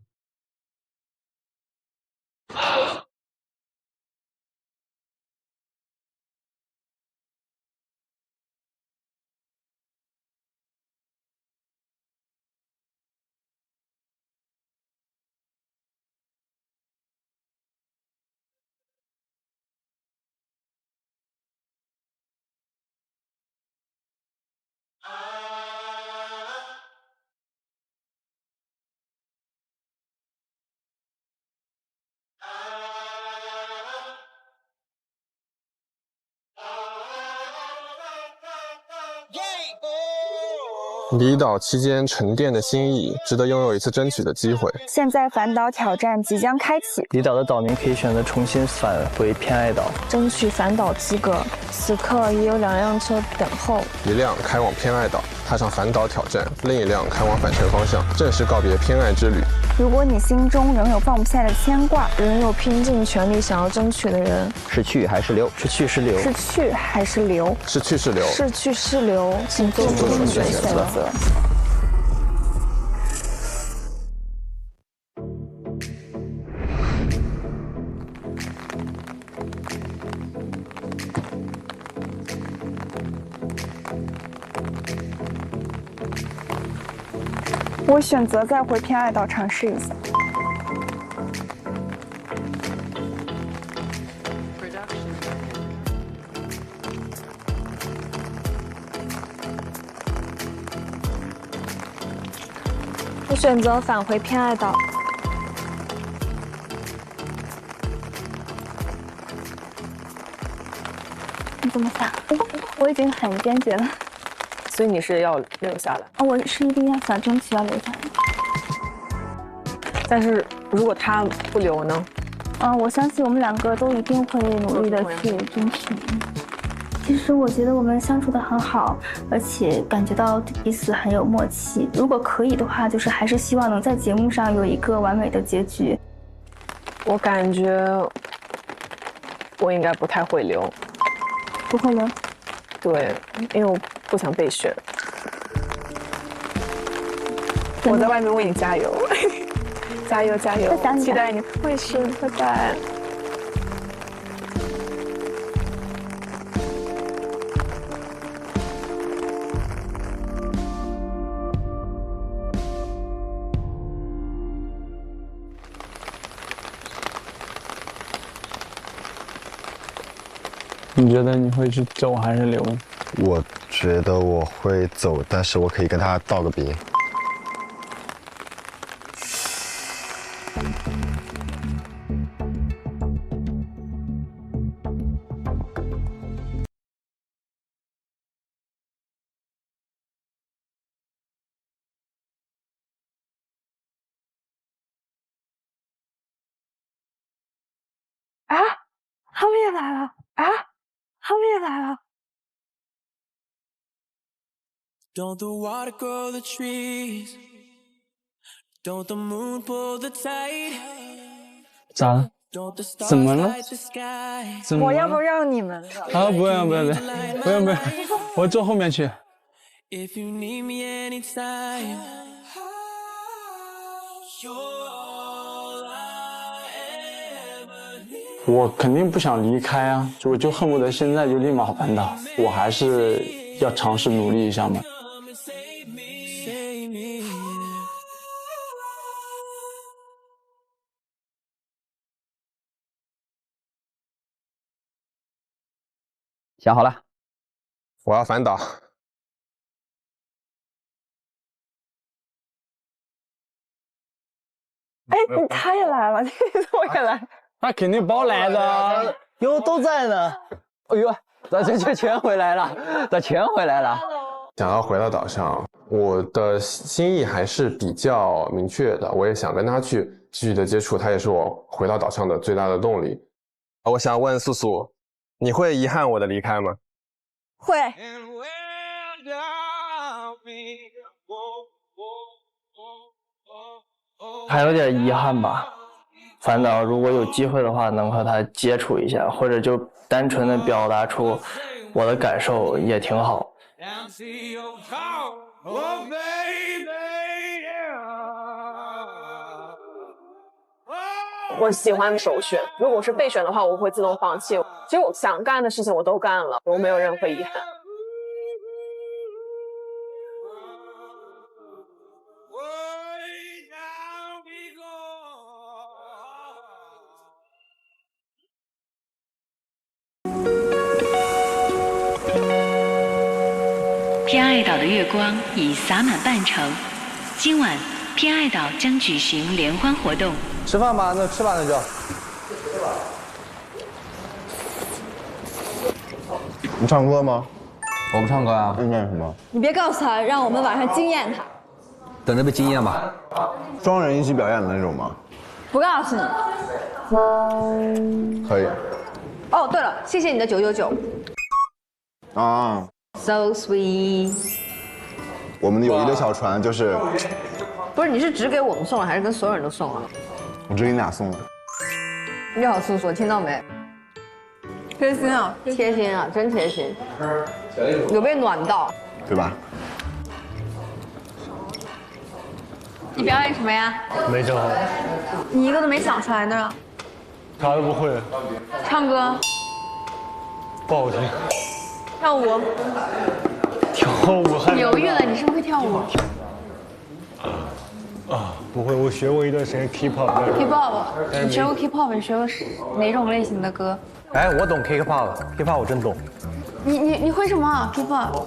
离岛期间沉淀的心意，值得拥有一次争取的机会。现在反岛挑战即将开启，离岛的岛民可以选择重新返回偏爱岛，争取反岛资格。此刻已有2辆车等候，一辆开往偏爱岛，踏上反岛挑战；另一辆开往返程方向，正式告别偏爱之旅。如果你心中仍有放不下的牵挂，仍有拼尽全力想要争取的人，是去还是留？是去是留？是去还是留？是去是留？是去是留？请做出你的选择。我选择再回偏爱岛尝试一下。我选择返回偏爱岛。你怎么想？我已经很坚决了。所以你是要留下来？我是一定要想争取要留下来。但是如果他不留呢？我相信我们2个都一定会努力的去争取。其实我觉得我们相处的很好，而且感觉到彼此很有默契。如果可以的话，就是还是希望能在节目上有一个完美的结局。我感觉我应该不太会留。不会留？对，因为我不想被选。我在外面为你加油，加油加油！期待你。我也是，拜拜。你觉得你会是走还是留？我觉得我会走，但是我可以跟他道个别。啊，他们也来了啊！他们也来了。Don't the water grow the trees? Don't the moon pull the tide? 咋了？怎么了？怎么了？我要不让你们的？啊，不用，我坐后面去。If you need me anytime, you're all I ever need. 我肯定不想离开啊，我就恨不得现在就立马环岛。我还是要尝试努力一下嘛。想好了，我要反导。哎，他也来了，我也来。他肯定包来的，哟，都在呢。哎呦，这全回来了，这全回来了。想要回到岛上，我的心意还是比较明确的，我也想跟他去继续的接触，他也是我回到岛上的最大的动力。我想问素素，你会遗憾我的离开吗？会。还有点遗憾吧。反倒如果有机会的话，能和他接触一下，或者就单纯的表达出我的感受也挺好。我喜欢首选，如果是备选的话，我会自动放弃。其实我想干的事情我都干了，我没有任何遗憾。偏爱岛的月光已洒满半城，今晚偏爱岛将举行联欢活动。吃饭吧，那吃吧，那就。你唱歌吗？我不唱歌啊。那你干什么？你别告诉他，让我们晚上惊艳他。等着被惊艳吧。双人一起表演的那种吗？不告诉你。可以。哦，对了，谢谢你的999。啊。So sweet。我们的友谊的小船就是。不是，你是只给我们送了，还是跟所有人都送了？我只给你俩送了。你好，素素，听到没？贴心啊，贴心啊，真贴心。有被暖到，对吧？你表演什么呀？没整好。你一个都没想出来呢。啥都不会。唱歌。不好听。跳舞。跳舞还。犹豫了，你是不是会跳舞？啊，不会，我学过一段时间 K-pop。你学过 K-pop， 你学过哪种类型的歌？哎，我懂 K-pop 我真懂。你会什么 K-pop？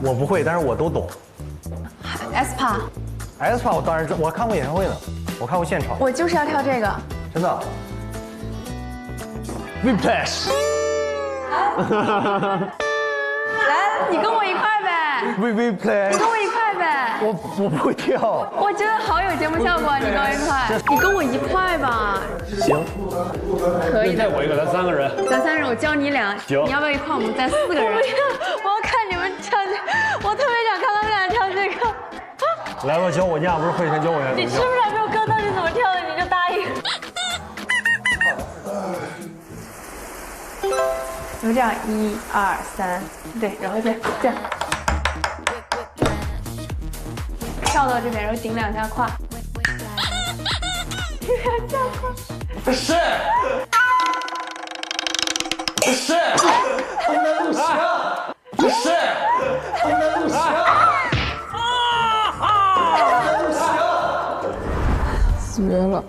我不会，但是我都懂。aespa 我当然知道，我看过演唱会呢，我看过现场。我就是要跳这个。真的。Whiplash。来，你跟我一块呗。Whiplash。你跟我一块呗。我不会跳。我觉得好有节目效果，你跟我一块。你跟我一块吧。行。可以的。再我一个，咱3个人。咱3人，我教你俩。行。你要不要一块？我们再4个人。我要看你们跳这，我特别想看他们俩跳这个。来吧，教我，你俩不是会先教我呀？你是不是还没有看到底怎么跳的，你就答应？就这样，1、2、3，对，然后这样，跳到这边，然后顶2下胯，顶2下胯。是。他们在录像。他们在录像。绝了！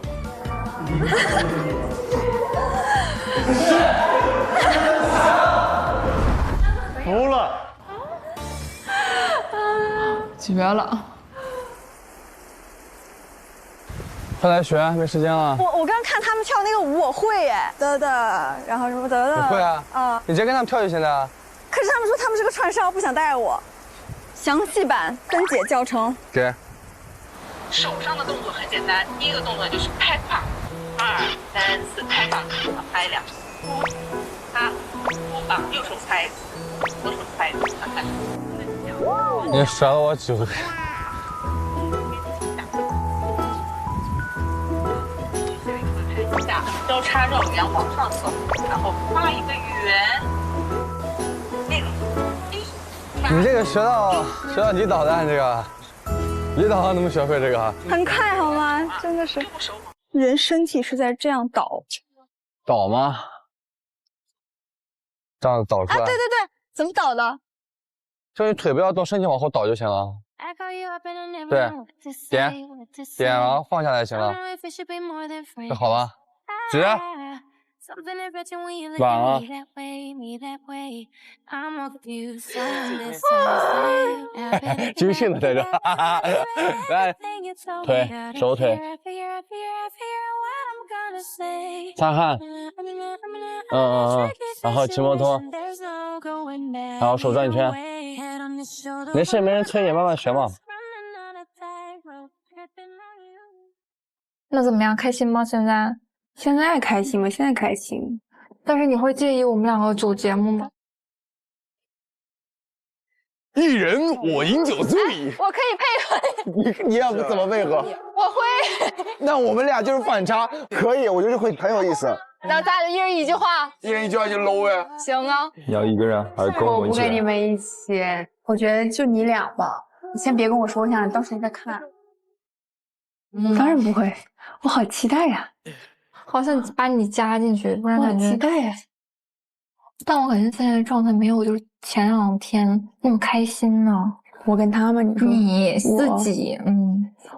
绝了！快来学，没时间了。我刚看他们跳那个舞，我会耶，得得，然后什么得得。你会啊？啊，你直接跟他们跳就行了啊。可是他们说他们是个串烧，不想带我。详细版分解教程。给。手上的动作很简单，第一个动作就是拍胯，2、3、4拍胯，拍2，他左膀右手拍，左手拍，看。你甩了我9个。下交叉绕圆往上走，然后画一个圆。那个，你这个学到你导弹这个，你导弹能不能学会这个？很快好吗？真的是，人身体是在这样倒。倒吗？这样倒出来。啊，对对对，怎么倒的？就你腿不要动，身体往后倒就行了。对，点然后放下来就行了。这好了，直，软了。军训的在这，来，腿手腿，擦汗，然后骑摩托，然后手转圈。没事，没人催你，慢慢学嘛。那怎么样？开心吗？现在开心吗？现在开心。但是你会介意我们两个组节目吗？一人我饮酒醉。我可以配合你要不怎么配合？我会。那我们俩就是反差，可以，我觉得会很有意思。那咱俩一人一句话。一人一句话就 low 呀。行啊。你要一个人还是跟我不跟你们一起，我觉得就你俩吧。你先别跟我说，我想到时候再看。当然不会，我好期待呀！好想把你加进去，不然感觉。期待呀！但我感觉现在的状态没有就是前2天那么开心呢。我跟他们，你说你自己，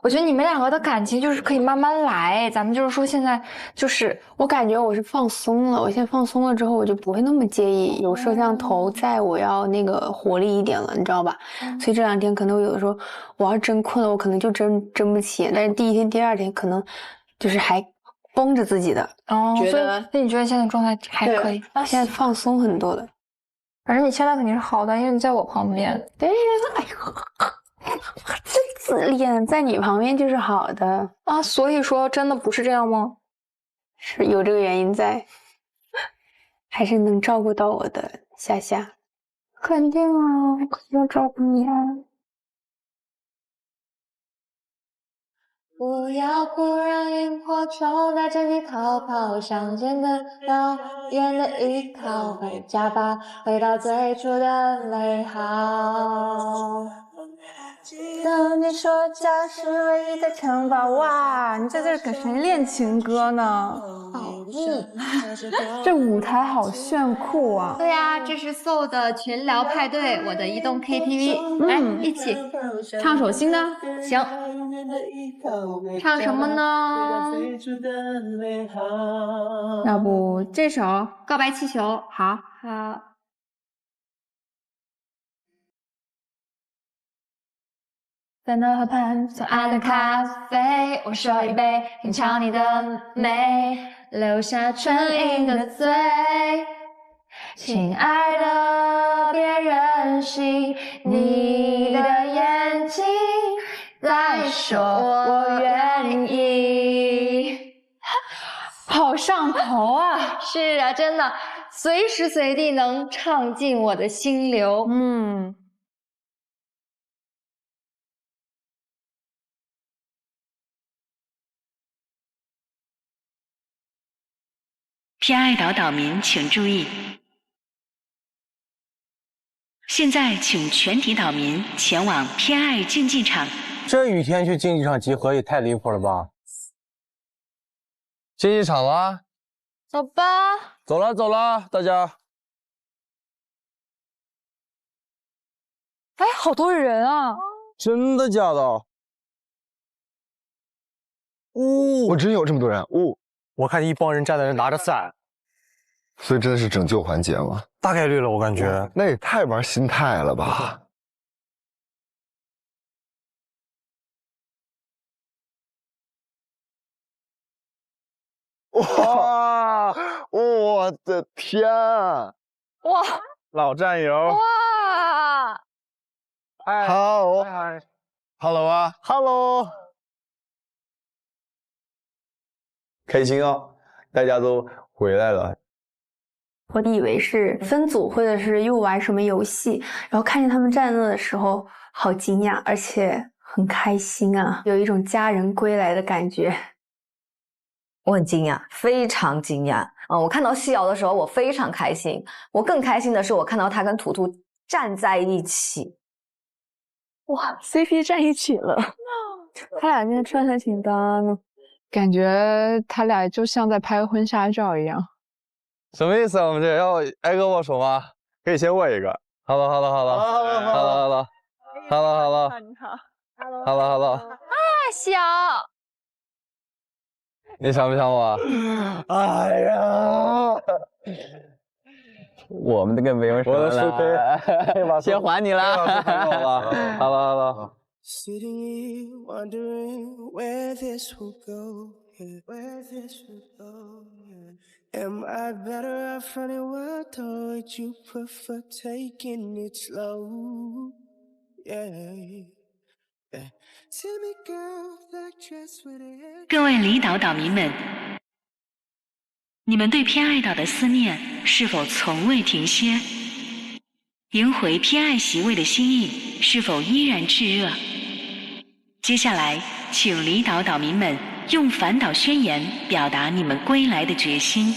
我觉得你们两个的感情就是可以慢慢来。咱们就是说现在就是我感觉我是放松了，我现在放松了之后，我就不会那么介意有摄像头在，我要那个活力一点了，你知道吧？所以这2天可能有的时候我要真困了，我可能就真不起，但是第1天、第2天可能就是还绷着自己的。哦，所以那你觉得现在状态还可以？现在放松很多了。反正你现在肯定是好的，因为你在我旁边。对，哎呦，真自恋，在你旁边就是好的啊。所以说，真的不是这样吗？是有这个原因在，还是能照顾到我的夏夏。肯定啊，我肯定要照顾你啊。不要不让萤火虫带着你逃跑，乡间的遥远的依靠，回家吧，回到最初的美好。当你说家是唯一的城堡，哇，你在这给谁练情歌呢？这舞台好炫酷啊！对呀，这是 Soul 的群聊派对，我的移动 KTV，来一起唱首新的，行。唱什么呢？要不这首《告白气球》好。在那河畔所爱的咖啡，我说一杯，品尝你的美，留下唇印的嘴。亲爱的，别任性，你的眼睛在说我愿意。好上头啊！是啊，真的，随时随地能唱进我的心流。偏爱岛岛民请注意，现在请全体岛民前往偏爱竞技场。这雨天去竞技场集合也太离谱了吧！竞技场了，走吧。走了，大家。哎，好多人啊！真的假的？我真有这么多人我看一帮人站在那拿着伞，所以真的是拯救环节吗？大概率了，我感觉。那也太玩心态了吧！哇，我的天！哇，老战友。哇！嗨 ，Hello 啊 ，Hello，开心啊！大家都回来了。我以为是分组或者是又玩什么游戏，然后看见他们站那的时候，好惊讶，而且很开心啊，有一种家人归来的感觉。我很惊讶，非常惊讶。我看到西瑶的时候，我非常开心。我更开心的是，我看到他跟图图站在一起。哇 ，CP 站一起了，他俩今天穿还挺搭呢，感觉他俩就像在拍婚纱照一样。什么意思啊？我们这要挨个握手吗？可以先握一个。Hello， 你好。啊，小。你想不想我？哎呀，我们这个没有什么了，先还你了。Hello。Sitting here wondering where this will go, where this will go. Am I better off running wild, or would you prefer taking it slow? Yeah. 各位离岛岛民们，你们对偏爱岛的思念是否从未停歇？迎回偏爱席位的心意是否依然炽热？接下来，请离岛岛民们用反岛宣言表达你们归来的决心。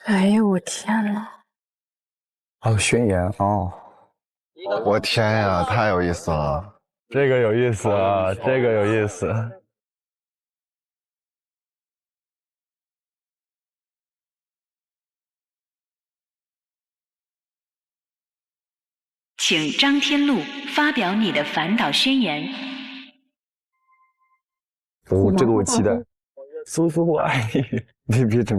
哎呀，我天哪！哦，宣言哦。我天呀，太有意思了！这个有意思啊，这个有意思。请张天禄发表你的反岛宣言。哦，这个我期待。苏苏，我爱你。别整。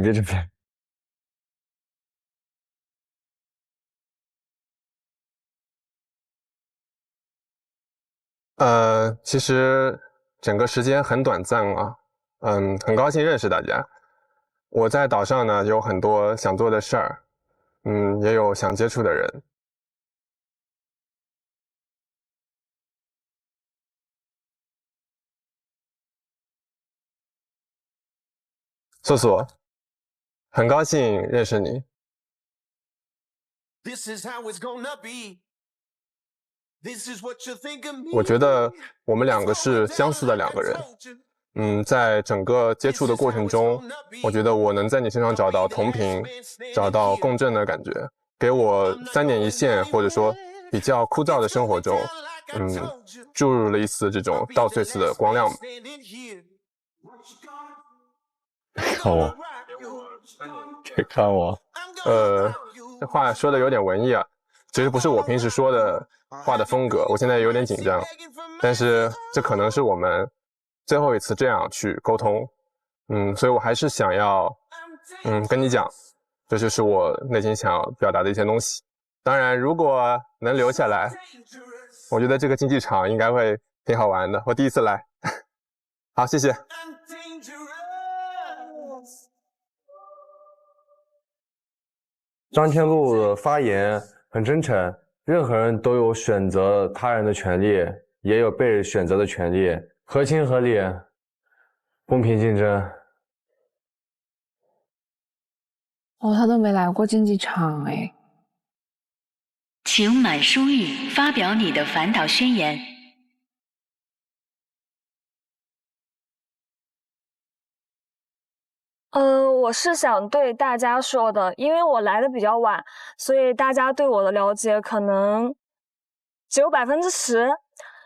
其实整个时间很短暂啊，很高兴认识大家。我在岛上呢有很多想做的事儿，也有想接触的人。素素，很高兴认识你。我觉得我们两个是相似的两个人。在整个接触的过程中，我觉得我能在你身上找到同频，找到共振的感觉，给我3点一线或者说比较枯燥的生活中，注入了一丝这种倒翠丝的光亮。看我，别看我。这话说的有点文艺啊，其实不是我平时说的话的风格，我现在有点紧张，但是这可能是我们最后一次这样去沟通，所以我还是想要，跟你讲，这就是我内心想要表达的一些东西。当然，如果能留下来，我觉得这个竞技场应该会挺好玩的，我第一次来。好，谢谢。张天禄的发言很真诚，任何人都有选择他人的权利，也有被选择的权利，合情合理，公平竞争。哦，他都没来过竞技场哎。请满书玉发表你的反岛宣言。我是想对大家说的，因为我来的比较晚，所以大家对我的了解可能只有10%，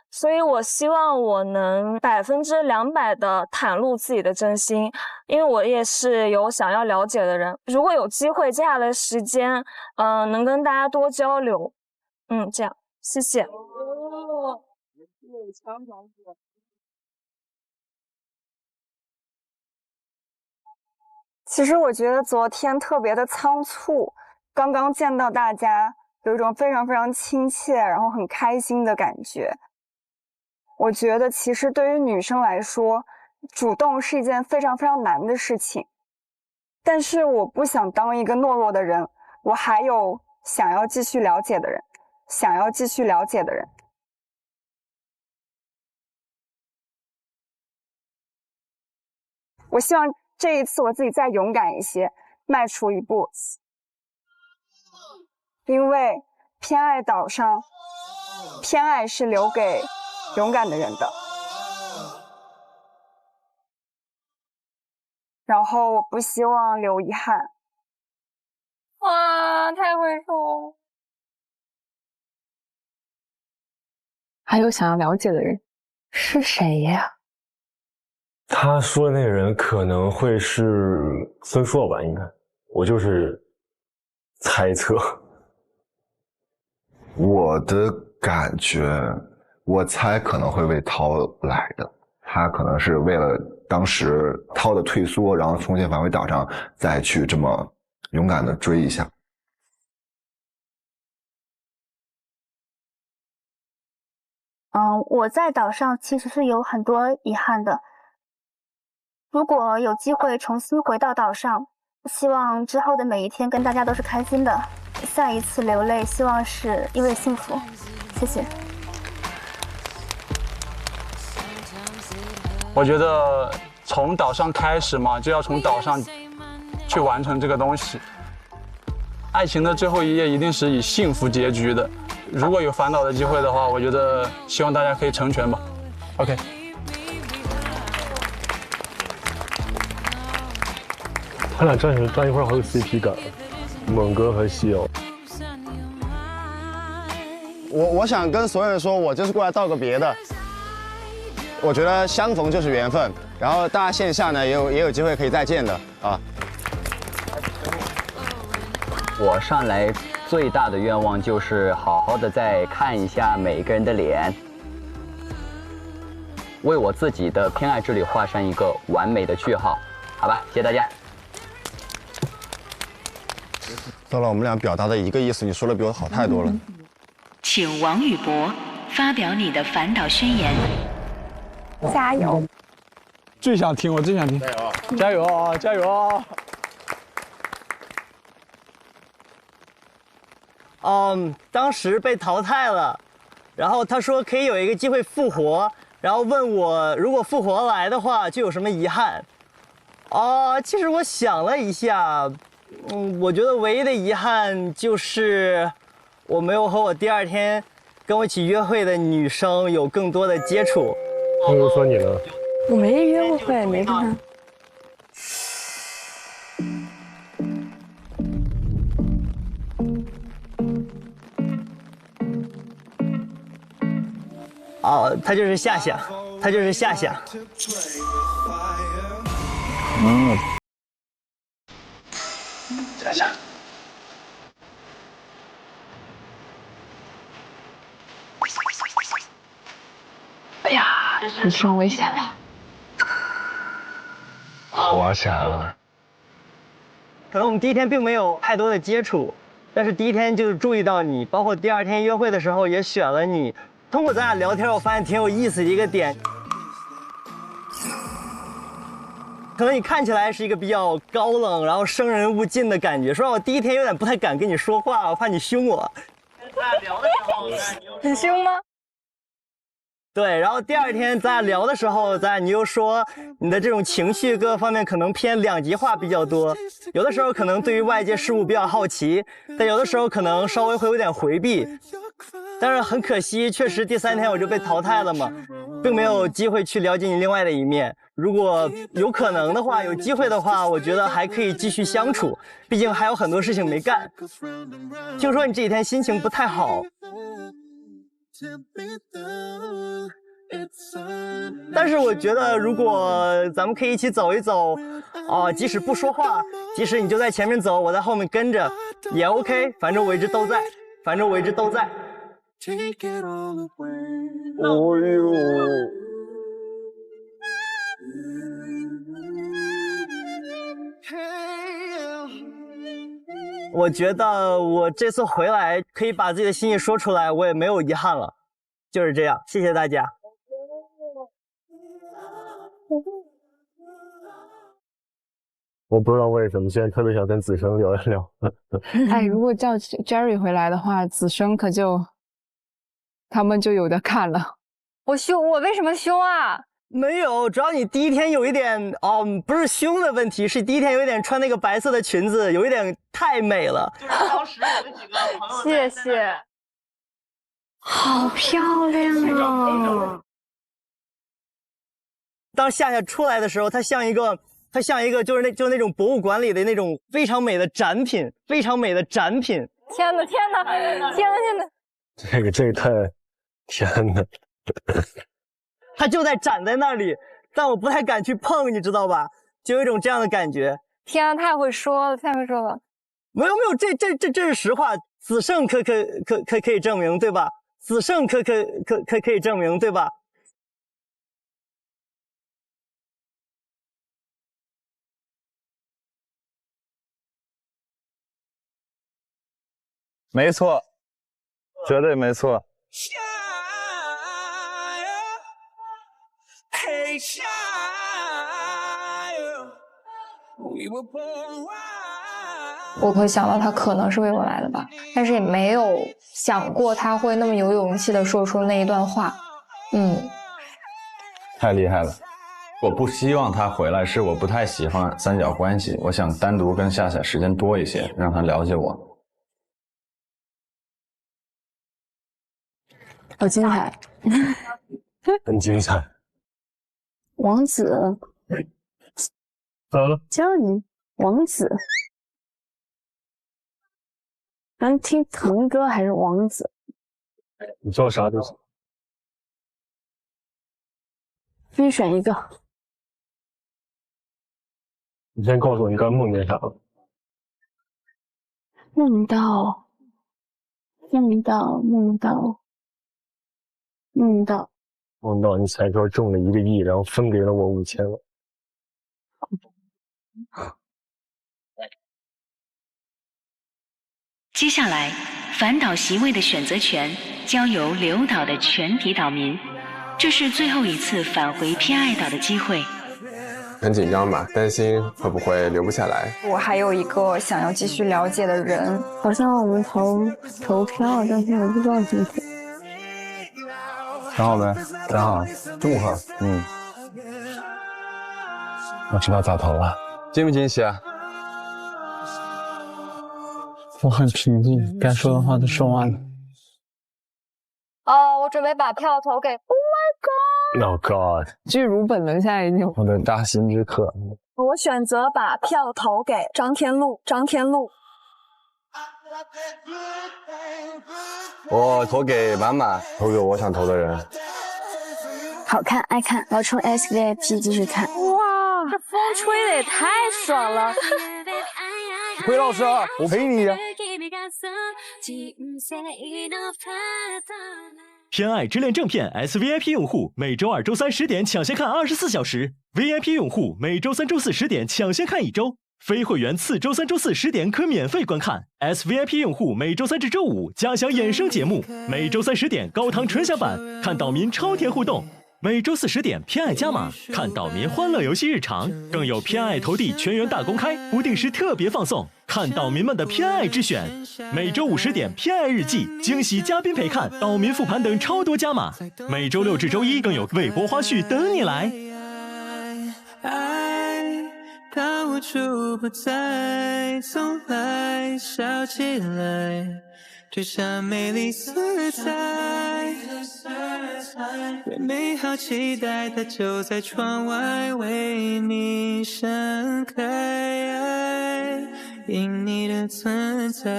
所以我希望我能200%的袒露自己的真心，因为我也是有想要了解的人。如果有机会，接下来的时间，能跟大家多交流，这样，谢谢。其实我觉得昨天特别的仓促，刚刚见到大家，有一种非常非常亲切，然后很开心的感觉。我觉得其实对于女生来说，主动是一件非常非常难的事情，但是我不想当一个懦弱的人，我还有想要继续了解的人，想要继续了解的人。我希望这一次我自己再勇敢一些，迈出一步，因为偏爱岛上，偏爱是留给勇敢的人的。然后我不希望留遗憾。哇，太会说。还有想要了解的人是谁呀？他说的那个人可能会是孙硕吧，应该，我就是猜测。我的感觉，我猜可能会为涛来的，他可能是为了当时涛的退缩，然后重新返回岛上，再去这么勇敢的追一下。我在岛上其实是有很多遗憾的。如果有机会重新回到岛上，希望之后的每一天跟大家都是开心的。下一次流泪，希望是因为幸福。谢谢。我觉得从岛上开始嘛，就要从岛上去完成这个东西。爱情的最后一页一定是以幸福结局的。如果有反岛的机会的话，我觉得希望大家可以成全吧。OK。他俩站一块儿好有 CP 感，猛哥和西游。我想跟所有人说，我就是过来道个别的。我觉得相逢就是缘分，然后大家线下呢也有机会可以再见的啊。我上来最大的愿望就是好好的再看一下每一个人的脸，为我自己的偏爱之旅画上一个完美的句号，好吧？谢谢大家。到了我们俩表达的一个意思，你说的比我好太多了。请王宇博发表你的反岛宣言。加油！最想听，我最想听。加油啊！加油啊！当时被淘汰了，然后他说可以有一个机会复活，然后问我如果复活来的话就有什么遗憾。其实我想了一下，我觉得唯一的遗憾就是我没有和我第二天跟我一起约会的女生有更多的接触。比如说你呢？我没约过会，没跟他。他就是夏夏，他就是夏夏。夏夏。哎呀，人生危险了！火起来了。可能我们第一天并没有太多的接触，但是第一天就是注意到你，包括第二天约会的时候也选了你。通过咱俩聊天，我发现挺有意思的一个点，可能你看起来是一个比较高冷，然后生人勿近的感觉，说让我第一天有点不太敢跟你说话，我怕你凶我。咱俩聊的时候，很凶吗？对，然后第二天咱俩聊的时候，你又说你的这种情绪各方面可能偏两极化比较多，有的时候可能对于外界事物比较好奇，但有的时候可能稍微会有点回避。但是很可惜，确实第三天我就被淘汰了嘛，并没有机会去了解你另外的一面。如果有可能的话，有机会的话，我觉得还可以继续相处，毕竟还有很多事情没干。听说你这几天心情不太好。但是我觉得，如果咱们可以一起走一走，即使不说话，即使你就在前面走，我在后面跟着，也 OK。反正我一直都在，反正我一直都在。哦呦！我觉得我这次回来可以把自己的心意说出来，我也没有遗憾了，就是这样。谢谢大家。我不知道为什么现在特别想跟子生聊一聊。哎，如果叫 Jerry 回来的话，子生可就他们就有的看了。我凶，我为什么凶啊？没有，主要你第一天有一点不是凶的问题，是第一天有一点穿那个白色的裙子，有一点太美了。就是当时我们几个朋友，谢谢，好漂亮啊！当夏夏出来的时候，它像一个就是那种博物馆里的那种非常美的展品，非常美的展品。天哪，天哪，天哪，天哪！这个太，天哪！它就在展在那里，但我不太敢去碰，你知道吧？就有一种这样的感觉。天啊，太会说了，太会说了。没有，这是实话。子胜可以证明，对吧？子胜可以证明，对吧？没错，绝对没错。我会想到他可能是为我来的吧，但是也没有想过他会那么有勇气的说出那一段话。太厉害了！我不希望他回来，是我不太喜欢三角关系，我想单独跟夏夏时间多一些，让他了解我。好精彩，很精彩。王子，咋了？叫你王子。咱听腾哥还是王子？你叫啥就行。必须选一个。你先告诉我你刚梦见啥了？梦到你彩票中了1个亿，然后分给了我5000万。接下来，反岛席位的选择权交由留岛的全体岛民，这是最后一次返回偏爱岛的机会。很紧张吧，担心会不会留不下来。我还有一个想要继续了解的人，好像我们投票，但是我不知道具体。想好没？想好，祝贺。我知道咋投了。惊不惊喜啊？我很平静，该说的话都说完了。我准备把票投给 Oh God！ 巨乳本能下一句。我的大心之客。我选择把票投给张天禄。我投给满满，投给我想投的人。好看，爱看，要冲 SVIP 继续看。哇，这风吹的也太爽了！奎老师，我陪你。偏爱之恋正片 SVIP 用户每周2、周3、10点抢先看24小时 ，VIP 用户每周3、周4、10点抢先看1周，非会员次周3、周4、10点可免费观看。SVIP 用户每周3至周5加享衍生节目，每周3、10点高糖纯享版看岛民超甜互动。每周4、10点偏爱加码，看岛民欢乐游戏日常，更有偏爱投递全员大公开，不定时特别放送，看岛民们的偏爱之选。每周5、10点偏爱日记，惊喜嘉宾陪看，岛民复盘等超多加码。每周6至周1更有微博花絮等你来。它无处不在，从来笑起来，就像美丽色彩，对美好期待，它就在窗外为你盛开，因你的存在。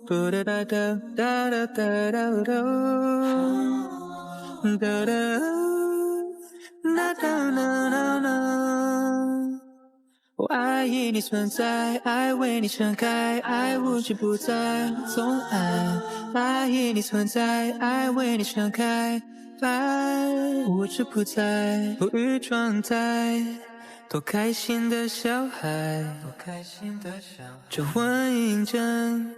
嘟哒哒哒哒哒哒哒哒哒。那那那那那，我爱因你存在，爱为你盛开，爱无处不在，总爱因你存在，爱为你盛开，爱无处不在，不语状态，多开心的小孩，这婚姻证。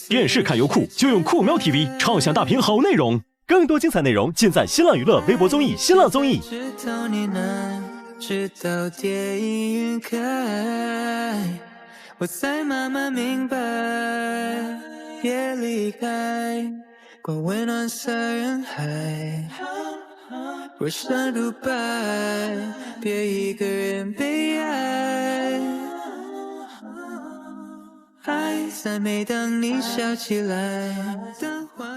电视看优酷就用酷喵 TV， 畅享大屏好内容。更多精彩内容尽在新浪娱乐微博综艺、新浪综艺。知道你难直到电影晕开，我才慢慢明白，别离开，光温暖洒人海。若想独白，别一个人悲哀。爱在每当你笑起来的话。